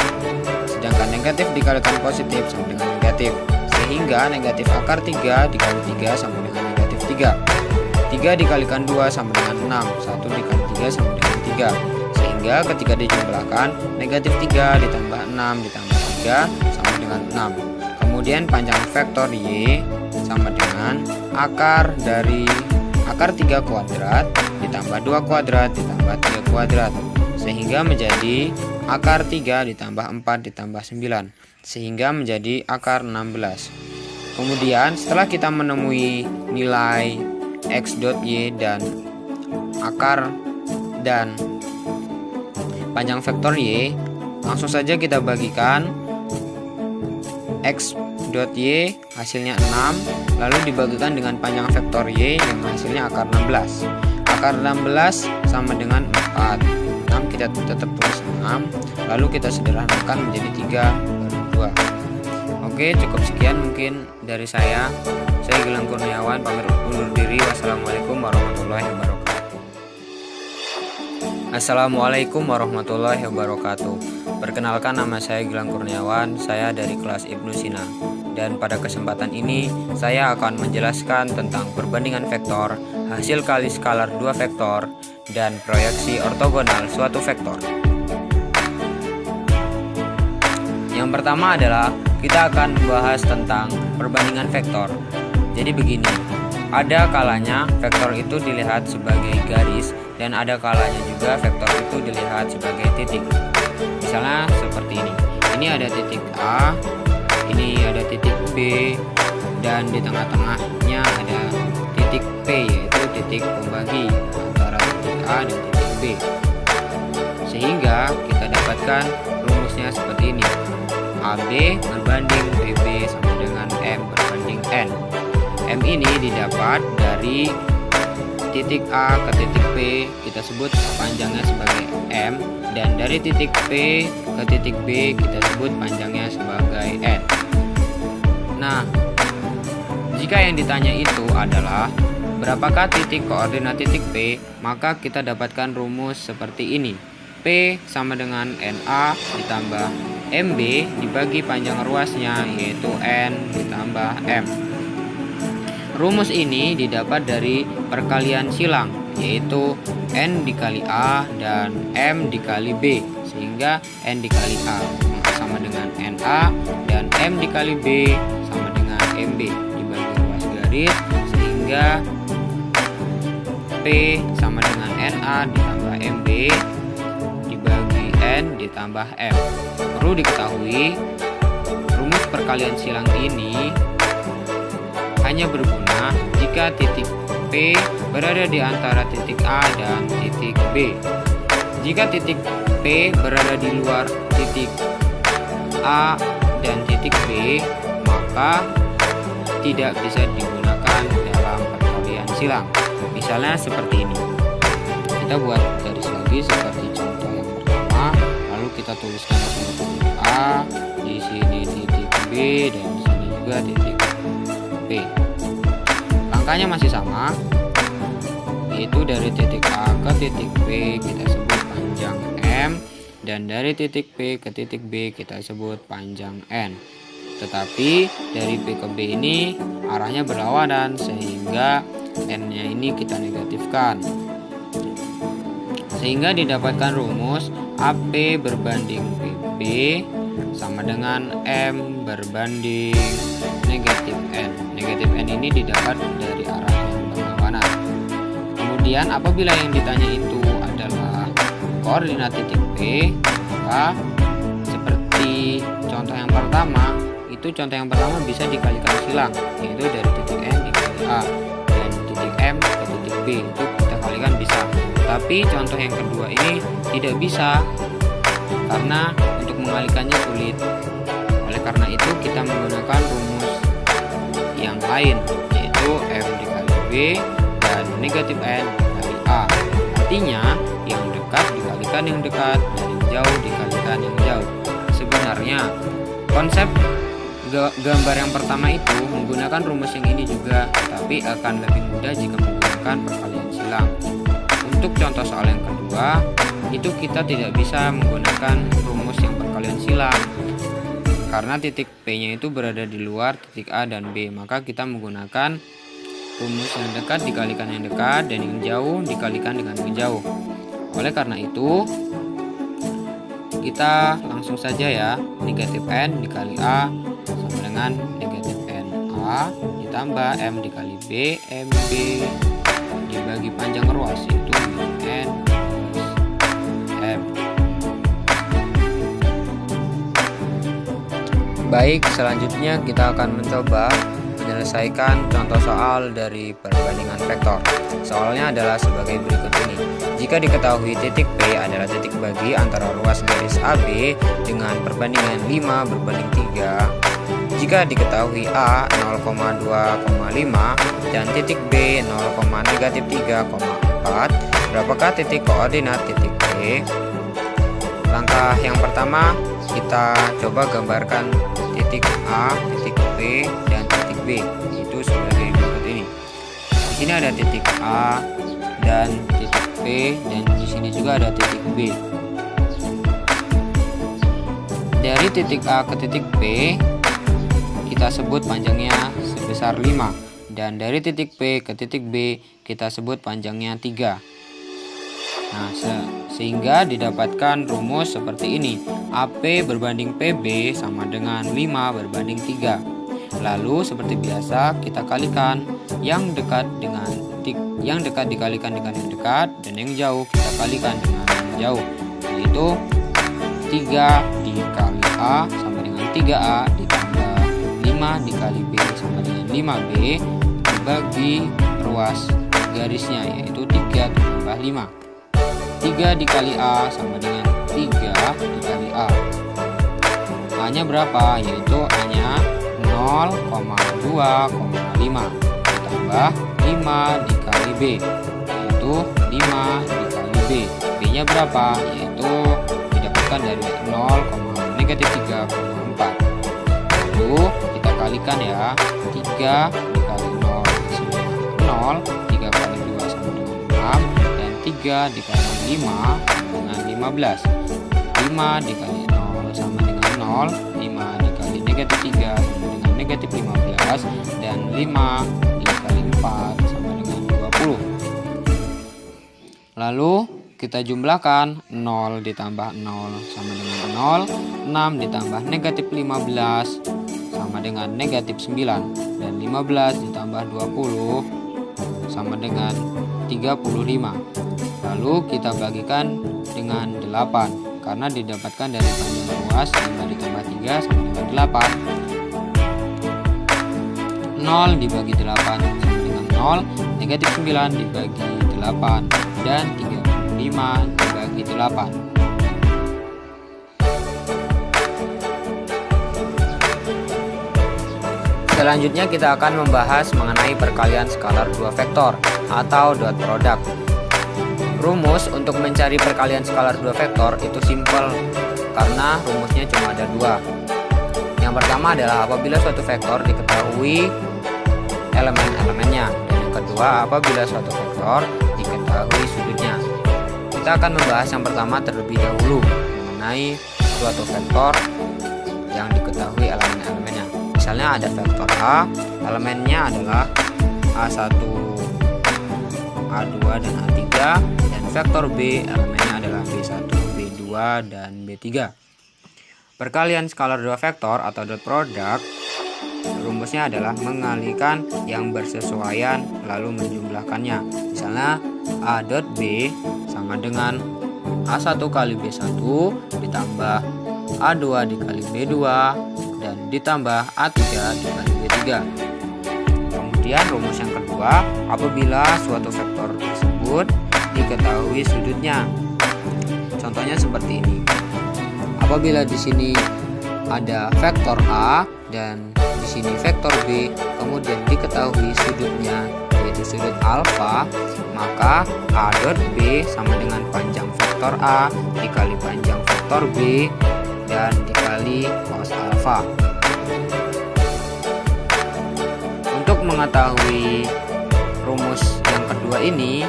sedangkan negatif dikalikan positif sama dengan negatif, sehingga negatif akar 3 dikali 3 sama dengan negatif 3. 3 dikalikan 2 sama dengan 6, 1 dikali 3 sama dengan 3, sehingga ketika dijumlahkan negatif 3 ditambah 6 ditambah 3 sama dengan 6. Kemudian panjang vektor Y sama dengan akar dari akar 3 kuadrat ditambah 2 kuadrat ditambah 3 kuadrat, sehingga menjadi akar 3 ditambah 4 ditambah 9, sehingga menjadi akar 16. Kemudian setelah kita menemui nilai X dot Y dan akar dan panjang vektor Y, langsung saja kita bagikan X dot Y hasilnya 6, lalu dibagikan dengan panjang vektor Y yang hasilnya akar 16. Akar 16 sama dengan 4. 6 kita tetap tulis 6, lalu kita sederhanakan menjadi 3/2. Oke, cukup sekian mungkin dari saya. Saya Gilang Kurniawan pamit undur diri. Wassalamualaikum warahmatullahi wabarakatuh. Assalamualaikum warahmatullahi wabarakatuh. Perkenalkan, nama saya Gilang Kurniawan, saya dari kelas Ibnu Sina. Dan pada kesempatan ini saya akan menjelaskan tentang perbandingan vektor, hasil kali skalar dua vektor, dan proyeksi ortogonal suatu vektor. Yang pertama adalah kita akan membahas tentang perbandingan vektor. Jadi begini, ada kalanya vektor itu dilihat sebagai garis dan ada kalanya juga vektor itu dilihat sebagai titik. Misalnya seperti ini. Ini ada titik A, ini ada titik B, dan di tengah-tengahnya ada titik P, yaitu titik pembagi antara titik A dan titik B. Sehingga kita dapatkan rumusnya seperti ini. AB berbanding BB sama dengan M berbanding N. M ini didapat dari titik A ke titik P, kita sebut panjangnya sebagai M, dan dari titik P ke titik B kita sebut panjangnya sebagai N. Nah, jika yang ditanya itu adalah berapakah titik koordinat titik P, maka kita dapatkan rumus seperti ini. P sama dengan NA ditambah MB dibagi panjang ruasnya, yaitu N ditambah M. Rumus ini didapat dari perkalian silang, yaitu N dikali A dan M dikali B, sehingga N dikali A sama dengan NA dan M dikali B sama dengan MB, dibagi ruas garis sehingga P sama dengan NA ditambah MB dibagi N ditambah M. Perlu diketahui, rumus perkalian silang ini hanya berguna jika titik P berada di antara titik A dan titik B. Jika titik P berada di luar titik A dan titik B, maka tidak bisa digunakan dalam perkalian silang. Misalnya seperti ini. Kita buat garis lagi seperti contoh yang pertama, lalu kita tuliskan titik A, di sini titik B, dan di sini juga titik P. Langkahnya masih sama, yaitu dari titik A ke titik B kita sebut panjang M, dan dari titik P ke titik B kita sebut panjang N. Tetapi dari P ke B ini arahnya berlawanan, sehingga N-nya ini kita negatifkan, sehingga didapatkan rumus AP berbanding PB sama dengan M berbanding negatif N. Negatif N ini didapat dari arah yang berlawanan. Kemudian apabila yang ditanya itu adalah koordinat titik P, maka seperti contoh yang pertama, contoh yang pertama bisa dikalikan silang, yaitu dari titik N dikali A dan titik M ke titik B, itu kita kalikan bisa. Tapi contoh yang kedua ini tidak bisa, karena untuk mengalikannya sulit. Oleh karena itu kita menggunakan rumus yang lain, yaitu M dikali B dan negatif N dikali A. Artinya yang dekat dikalikan yang dekat dan yang jauh dikalikan yang jauh. Sebenarnya konsep gambar yang pertama itu menggunakan rumus yang ini juga, tapi akan lebih mudah jika menggunakan perkalian silang. Untuk contoh soal yang kedua, itu kita tidak bisa menggunakan rumus yang perkalian silang karena titik P-nya itu berada di luar titik A dan B, maka kita menggunakan rumus yang dekat dikalikan yang dekat dan yang jauh dikalikan dengan yang jauh. Oleh karena itu, kita langsung saja ya, negatif N dikali A sama dengan negatif NA ditambah M dikali B, MB dibagi panjang ruas, itu N M. Baik, selanjutnya kita akan mencoba menyelesaikan contoh soal dari perbandingan vektor. Soalnya adalah sebagai berikut ini. Jika diketahui titik P adalah titik bagi antara ruas garis AB dengan perbandingan 5 berbanding 3, jika diketahui A 0,2,5 dan titik B 0,-3,4, berapakah titik koordinat titik P? Langkah yang pertama, kita coba gambarkan titik A, titik P, dan titik B, itu sebagai berikut ini. Di sini ada titik A dan titik P, dan di sini juga ada titik B. Dari titik A ke titik P kita sebut panjangnya sebesar 5, dan dari titik P ke titik B kita sebut panjangnya 3. Nah, sehingga didapatkan rumus seperti ini. AP berbanding PB sama dengan 5 berbanding 3. Lalu seperti biasa kita kalikan yang dekat dikalikan dengan yang dekat, dan yang jauh kita kalikan dengan yang jauh, yaitu 3 dikali A sama dengan 3A ditambah 5 dikali B sama dengan 5B dibagi ruas garisnya, yaitu 3 tambah 5. 3 dikali A sama dengan 3 dikali A. A-nya berapa? Yaitu A-nya 0,2,5 ditambah 5 dikali B, yaitu 5 dikali B. B-nya berapa? Yaitu didapatkan dari 0,-3,4. Lalu kita kalikan ya, 3 dikali 0 0, 3 kali 2 sama dengan 6, dan 3 dikali 5 dengan 15. 5 dikali 0 sama dengan 0, 5 dikali negatif 3 sama dengan negatif 15, dan 5 dikali 4 sama dengan 20. Lalu kita jumlahkan 0 ditambah 0 sama dengan 0, 6 ditambah negatif 15 sama dengan negatif 9, dan 15 ditambah 20 sama dengan 35. Lalu kita bagikan dengan 8 karena didapatkan dari panjang ruas. 5 ditambah 3 sama dengan 8. 0 dibagi 8 sama dengan 0, negatif 9 dibagi 8, dan 35 dibagi 8. Selanjutnya kita akan membahas mengenai perkalian skalar dua vektor atau dot product. Rumus untuk mencari perkalian skalar dua vektor itu simpel karena rumusnya cuma ada dua. Yang pertama adalah apabila suatu vektor diketahui elemen-elemennya, dan yang kedua apabila suatu vektor diketahui sudutnya. Kita akan membahas yang pertama terlebih dahulu mengenai suatu vektor yang diketahui elemen-elemennya. Misalnya ada vektor A, elemennya adalah A1, A2, dan A3, dan vektor B, elemennya adalah B1, B2, dan B3. Perkalian skalar dua vektor atau dot product, rumusnya adalah mengalihkan yang bersesuaian lalu menjumlahkannya. Misalnya A dot B sama dengan A1 kali B1 ditambah A2 dikali B2 dan ditambah A3 dikali B3. Kemudian rumus yang kedua, apabila suatu vektor tersebut diketahui sudutnya. Contohnya seperti ini. Apabila di sini ada vektor A dan di sini vektor B, kemudian diketahui sudutnya yaitu sudut alfa, maka A dot B sama dengan panjang vektor A dikali panjang vektor B dan dikali cos alfa. Untuk mengetahui rumus yang kedua ini,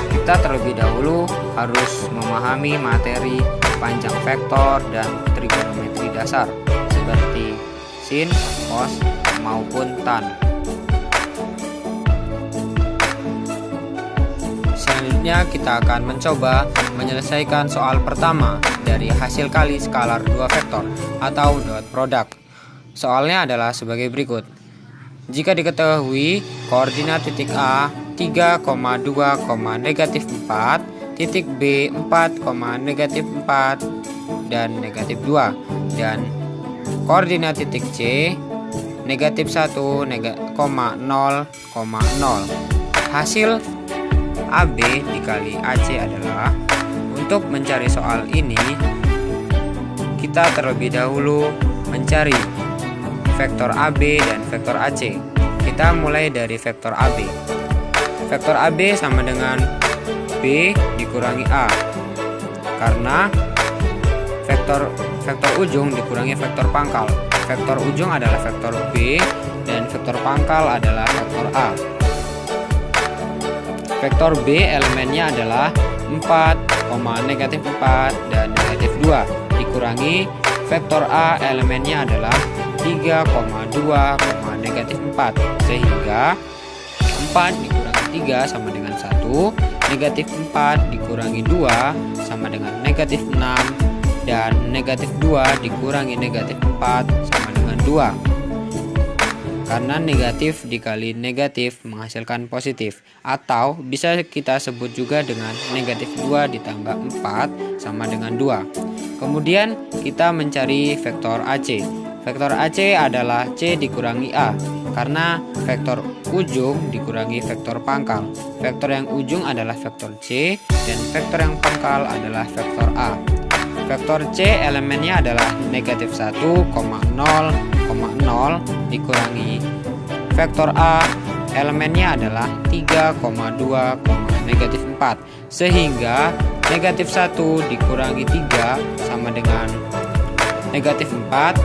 kita terlebih dahulu harus memahami materi panjang vektor dan trigonometri dasar seperti sin, cos, maupun tan. Selanjutnya kita akan mencoba menyelesaikan soal pertama dari hasil kali skalar dua vektor atau dot product. Soalnya adalah sebagai berikut. Jika diketahui koordinat titik A 3,2, negatif 4, titik B 4, negatif 4 dan negatif 2, dan koordinat titik C negatif 1, 0,0. Hasil AB dikali AC adalah, untuk mencari soal ini kita terlebih dahulu mencari vektor AB dan vektor AC. Kita mulai dari vektor AB. Vektor AB sama dengan B dikurangi A, karena vektor ujung dikurangi vektor pangkal. Vektor ujung adalah vektor B dan vektor pangkal adalah vektor A. Vektor B elemennya adalah 4, negatif 4 dan negatif 2 dikurangi vektor A elemennya adalah 3,2, negatif 4, sehingga 4 dikurangi 3 sama dengan 1, negatif 4 dikurangi 2 sama dengan negatif 6, dan negatif 2 dikurangi negatif 4 sama dengan 2. Karena negatif dikali negatif menghasilkan positif, atau bisa kita sebut juga dengan negatif 2 ditambah 4 sama dengan 2. Kemudian kita mencari vektor AC. Vektor AC adalah C dikurangi A, karena vektor ujung dikurangi vektor pangkal. Vektor yang ujung adalah vektor C dan vektor yang pangkal adalah vektor A. Vektor C elemennya adalah negatif 1,0,0 dikurangi vektor A elemennya adalah 3,2, negatif 4, sehingga negatif 1 dikurangi 3 sama dengan negatif 4,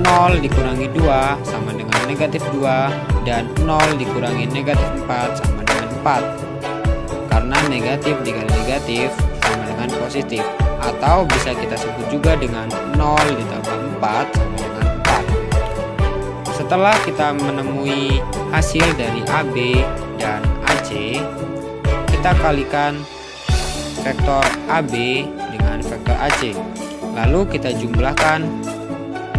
0 dikurangi 2 sama dengan negatif 2, dan 0 dikurangi negatif 4 sama dengan 4. Karena negatif dikali negatif sama dengan positif, atau bisa kita sebut juga dengan 0 ditambah 4 sama dengan 4. Setelah kita menemui hasil dari AB dan AC, kita kalikan vektor AB dengan vektor AC. Lalu kita jumlahkan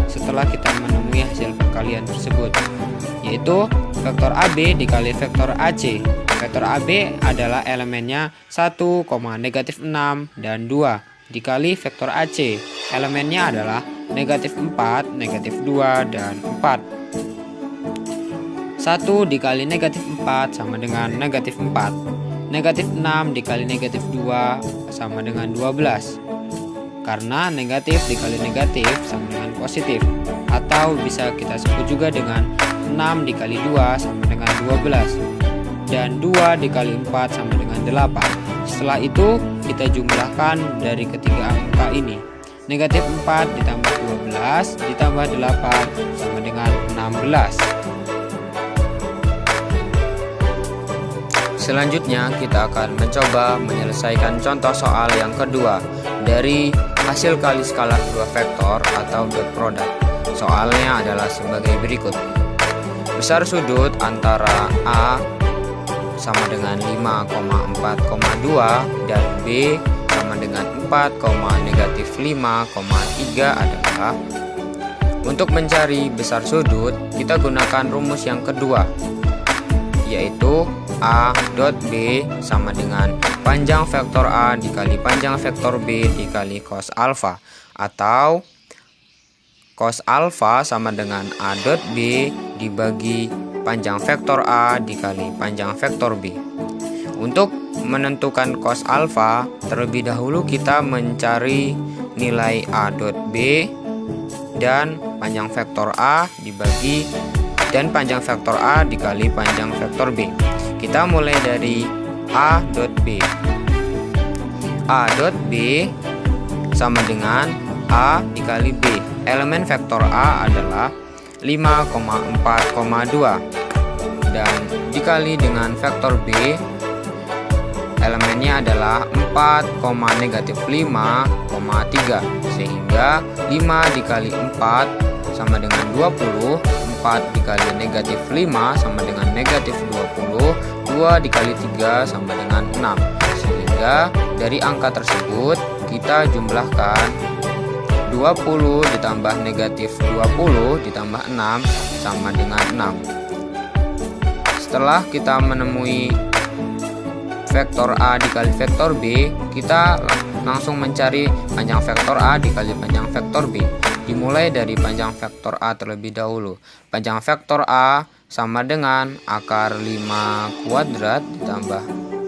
setelah kita menemui hasil perkalian tersebut, yaitu vektor AB dikali vektor AC. Vektor AB adalah elemennya 1, -6 dan 2 dikali vektor AC. Elemennya adalah -4, -2 dan 4. 1 dikali -4 sama dengan -4. -6 dikali -2 sama dengan 12. Karena negatif dikali negatif sama dengan positif. Atau bisa kita sebut juga dengan 6 dikali 2 sama dengan 12. Dan 2 dikali 4 sama dengan 8. Setelah itu kita jumlahkan dari ketiga angka ini. -4 ditambah 12 ditambah 8 sama dengan 16. Selanjutnya kita akan mencoba menyelesaikan contoh soal yang kedua dari hasil kali skalar dua vektor atau dot product. Soalnya adalah sebagai berikut. Besar sudut antara A sama dengan 5,4,2 dan B sama dengan 4,-5,3 adalah. Untuk mencari besar sudut, kita gunakan rumus yang kedua, yaitu A dot B sama dengan panjang vektor A dikali panjang vektor B dikali cos alfa, atau cos alfa sama dengan A dot B dibagi panjang vektor A dikali panjang vektor B. Untuk menentukan cos alfa, terlebih dahulu kita mencari nilai A dot B dan panjang vektor A dibagi dan panjang vektor A dikali panjang vektor B. Kita mulai dari A dot B. A dot B sama dengan A dikali B. Elemen vektor A adalah 5,4,2 dan dikali dengan vektor B, elemennya adalah 4,-5,3, sehingga 5 dikali 4 sama dengan 20, 4 dikali -5 sama dengan -20, 2 dikali 3 sama dengan 6. Sehingga dari angka tersebut kita jumlahkan 20 ditambah -20 ditambah 6 sama dengan 6. Setelah kita menemui vektor A dikali vektor B, kita langsung mencari panjang vektor A dikali panjang vektor B. Dimulai dari panjang vektor A terlebih dahulu. Panjang vektor A sama dengan akar 5 kuadrat ditambah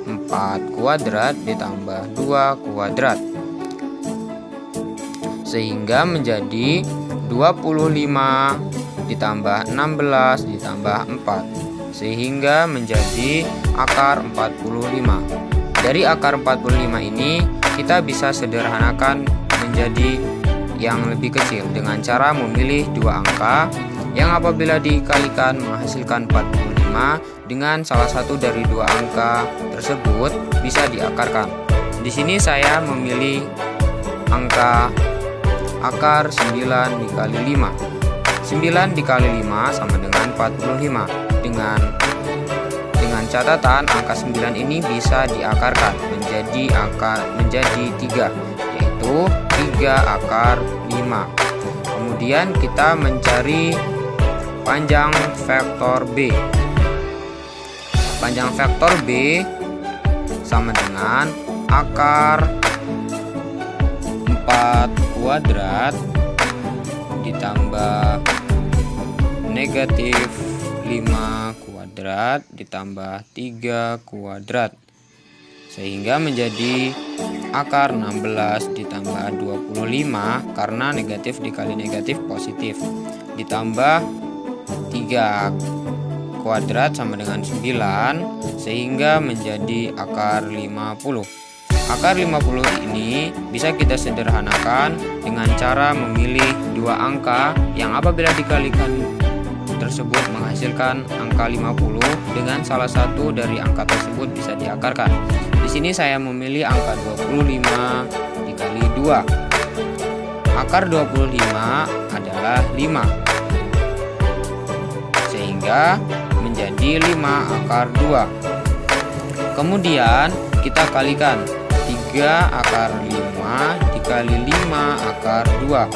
4 kuadrat ditambah 2 kuadrat, sehingga menjadi 25 ditambah 16 ditambah 4, sehingga menjadi akar 45. Dari akar 45 ini kita bisa sederhanakan menjadi yang lebih kecil dengan cara memilih dua angka yang apabila dikalikan menghasilkan 45 dengan salah satu dari dua angka tersebut bisa diakarkan. Di sini saya memilih angka akar 9 dikali 5. 9 dikali 5 sama dengan 45. Dengan catatan angka 9 ini bisa diakarkan menjadi 3, yaitu 3 akar 5. Kemudian kita mencari panjang vektor B. Panjang vektor B sama dengan akar 4 kuadrat ditambah -5 kuadrat ditambah 3 kuadrat, sehingga menjadi akar 16 ditambah 25 karena negatif dikali negatif positif, ditambah 3 kuadrat sama dengan 9, sehingga menjadi akar 50. Akar 50 ini bisa kita sederhanakan dengan cara memilih dua angka yang apabila dikalikan tersebut menghasilkan angka 50 dengan salah satu dari angka tersebut bisa diakarkan. Di sini saya memilih angka 25 dikali 2. Akar 25 adalah 5. sehingga menjadi 5 akar 2. Kemudian kita kalikan 3 akar 5 dikali 5 akar 2.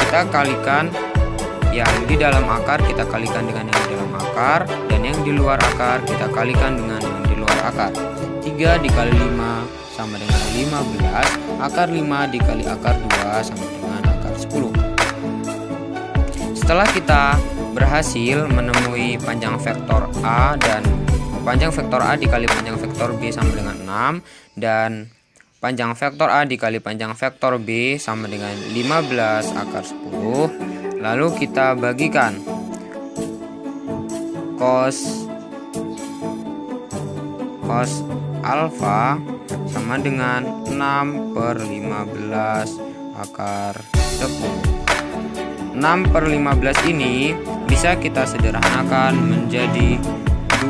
Kita kalikan yang di dalam akar, kita kalikan dengan yang di dalam akar, dan yang di luar akar kita kalikan dengan yang di luar akar. 3 dikali 5 sama dengan 15. Akar 5 dikali akar 2 sama dengan akar 10. Setelah kita berhasil menemui panjang vektor A, dan panjang vektor A dikali panjang vektor B sama dengan 6, dan panjang vektor A dikali panjang vektor B sama dengan 15 akar 10. Lalu kita bagikan cos alfa sama dengan 6/15 akar 10. 6/15 ini bisa kita sederhanakan menjadi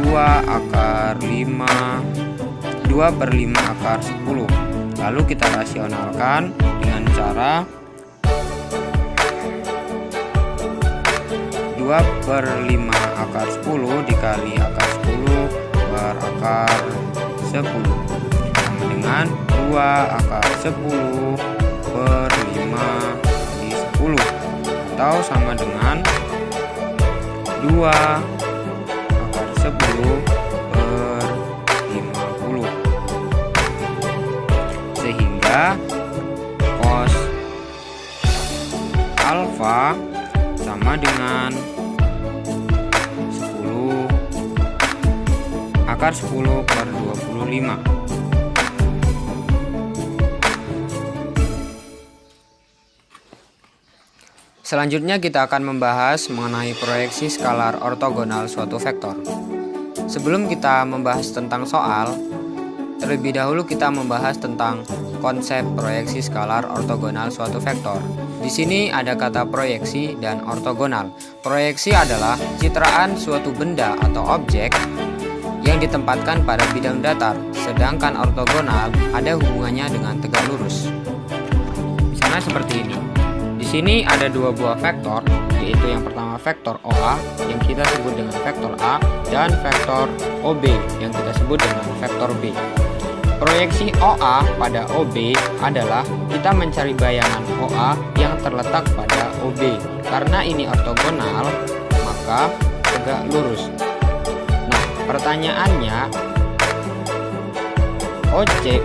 2/5 akar 10. Lalu kita rasionalkan dengan cara 2/5 akar 10 dikali akar 10 per akar 10 sama dengan 2 akar 10 per 5 kali 10, atau sama dengan 2 akar 10 per 50. Sehingga cos alfa sama dengan 10 akar 10 per 25. Selanjutnya kita akan membahas mengenai proyeksi skalar ortogonal suatu vektor. Sebelum kita membahas tentang soal, terlebih dahulu kita membahas tentang konsep proyeksi skalar ortogonal suatu vektor. Di sini ada kata proyeksi dan ortogonal. Proyeksi adalah citraan suatu benda atau objek yang ditempatkan pada bidang datar, sedangkan ortogonal ada hubungannya dengan tegak lurus. Misalnya seperti ini. Di sini ada dua buah vektor, yaitu yang pertama vektor OA yang kita sebut dengan vektor A, dan vektor OB yang kita sebut dengan vektor B. Proyeksi OA pada OB adalah kita mencari bayangan OA yang terletak pada OB. Karena ini ortogonal, maka tegak lurus. Nah, pertanyaannya,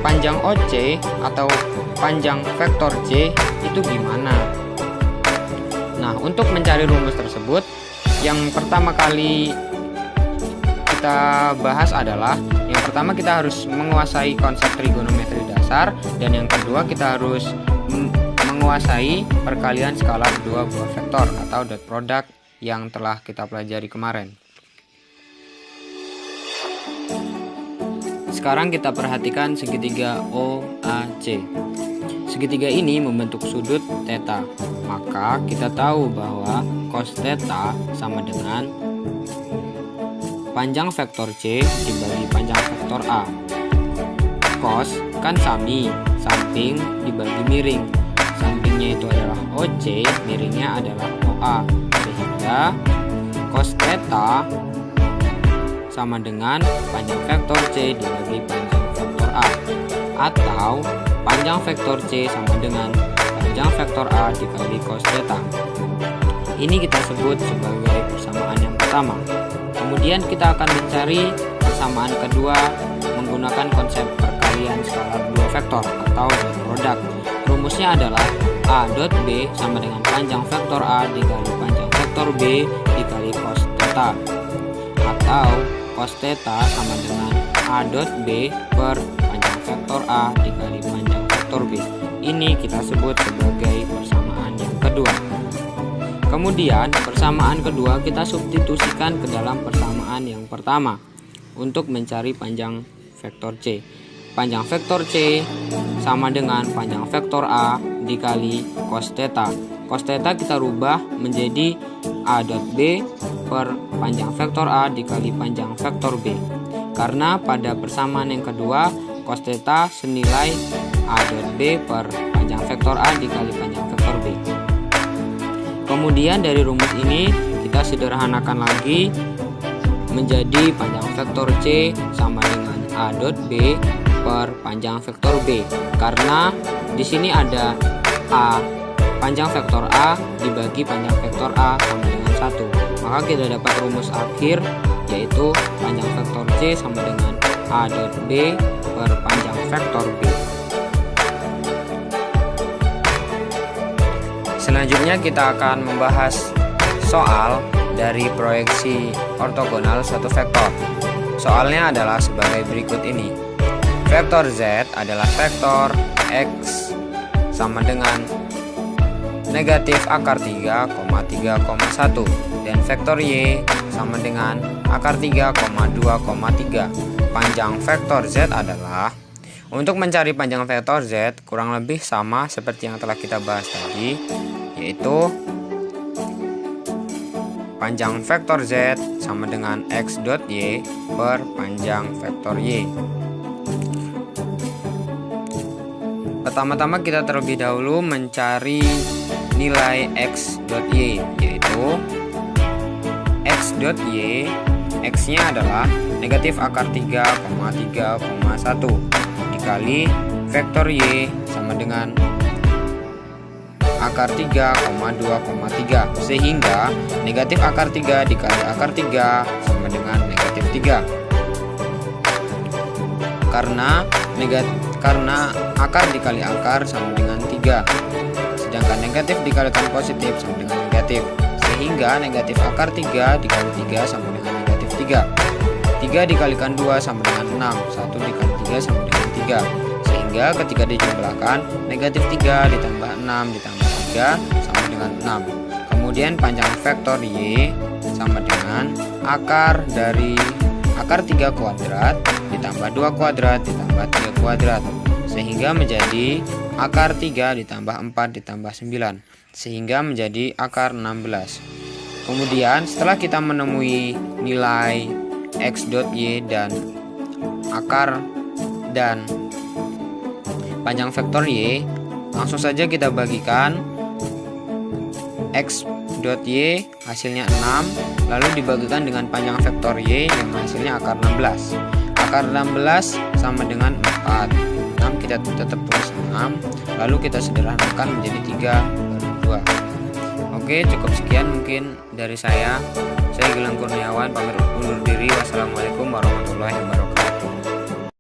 panjang OC atau panjang vektor C itu gimana? Nah, untuk mencari rumus tersebut, yang pertama kali kita bahas adalah yang pertama kita harus menguasai konsep trigonometri dasar, dan yang kedua kita harus menguasai perkalian skalar dua buah vektor atau dot product yang telah kita pelajari kemarin. Sekarang kita perhatikan segitiga OAC. Segitiga ini membentuk sudut theta, maka kita tahu bahwa cos theta sama dengan panjang vektor C dibagi panjang vektor A. Cos kan sami, samping dibagi miring. Sampingnya itu adalah OC, miringnya adalah OA. Sehingga cos theta sama dengan panjang vektor C dibagi panjang vektor A. Atau panjang vektor C sama dengan panjang vektor A dikali cos theta. Ini kita sebut sebagai persamaan yang pertama. Kemudian kita akan mencari persamaan kedua menggunakan konsep perkalian skalar dua vektor atau dot product. Rumusnya adalah A dot B sama dengan panjang vektor A dikali panjang vektor B dikali cos theta. Atau cos theta sama dengan A dot B per panjang vektor A dikali panjang vektor B. Ini kita sebut sebagai persamaan yang kedua. Kemudian persamaan kedua kita substitusikan ke dalam persamaan yang pertama untuk mencari panjang vektor C. Panjang vektor C sama dengan panjang vektor A dikali cos theta. Cos theta kita rubah menjadi A dot B per panjang vektor A dikali panjang vektor B. Karena pada persamaan yang kedua cos theta senilai A dot B per panjang vektor A dikali panjang vektor B. Kemudian dari rumus ini kita sederhanakan lagi menjadi panjang vektor C sama dengan A dot B per panjang vektor B. Karena di sini ada A, panjang vektor A dibagi panjang vektor A sama dengan 1. Maka kita dapat rumus akhir, yaitu panjang vektor C sama dengan A dot B per panjang vektor B. Selanjutnya kita akan membahas soal dari proyeksi ortogonal suatu vektor. Soalnya adalah sebagai berikut ini. Vektor Z adalah vektor X sama dengan negatif akar 3, 3,1 dan vektor Y sama dengan akar 3, 2,3. Panjang vektor Z adalah, untuk mencari panjang vektor Z kurang lebih sama seperti yang telah kita bahas tadi, yaitu panjang vektor Z sama dengan X dot Y per panjang vektor Y. Pertama-tama kita terlebih dahulu mencari nilai X dot Y, yaitu X dot Y, X-nya adalah negatif akar 3, 3,1 dikali vektor Y sama dengan akar 3, 2,3, sehingga negatif akar 3 dikali akar 3 sama dengan negatif 3. Karena akar dikali akar sama dengan 3, sedangkan negatif dikalikan positif sama dengan negatif, sehingga negatif akar 3 dikali 3 sama dengan negatif 3. 3 dikalikan 2 sama dengan 6, 1 dikali 3 sama dengan 3, sehingga ketika dijumlahkan negatif 3 ditambah 6 ditambah 3 sama dengan 6. Kemudian panjang vektor Y sama dengan akar dari akar 3 kuadrat ditambah 2 kuadrat ditambah 3 kuadrat, sehingga menjadi akar 3 ditambah 4 ditambah 9, sehingga menjadi akar 16. Kemudian setelah kita menemui nilai X dot Y dan akar dan panjang vektor Y, langsung saja kita bagikan X dot Y hasilnya 6, lalu dibagikan dengan panjang vektor Y yang hasilnya akar 16. Akar 16 sama dengan 4. 6 kita tetap tulis 6, lalu kita sederhanakan menjadi 3/2. Oke, cukup sekian mungkin dari saya. Saya Gilang Kurniawan, pamit undur diri. Wassalamualaikum warahmatullahi wabarakatuh.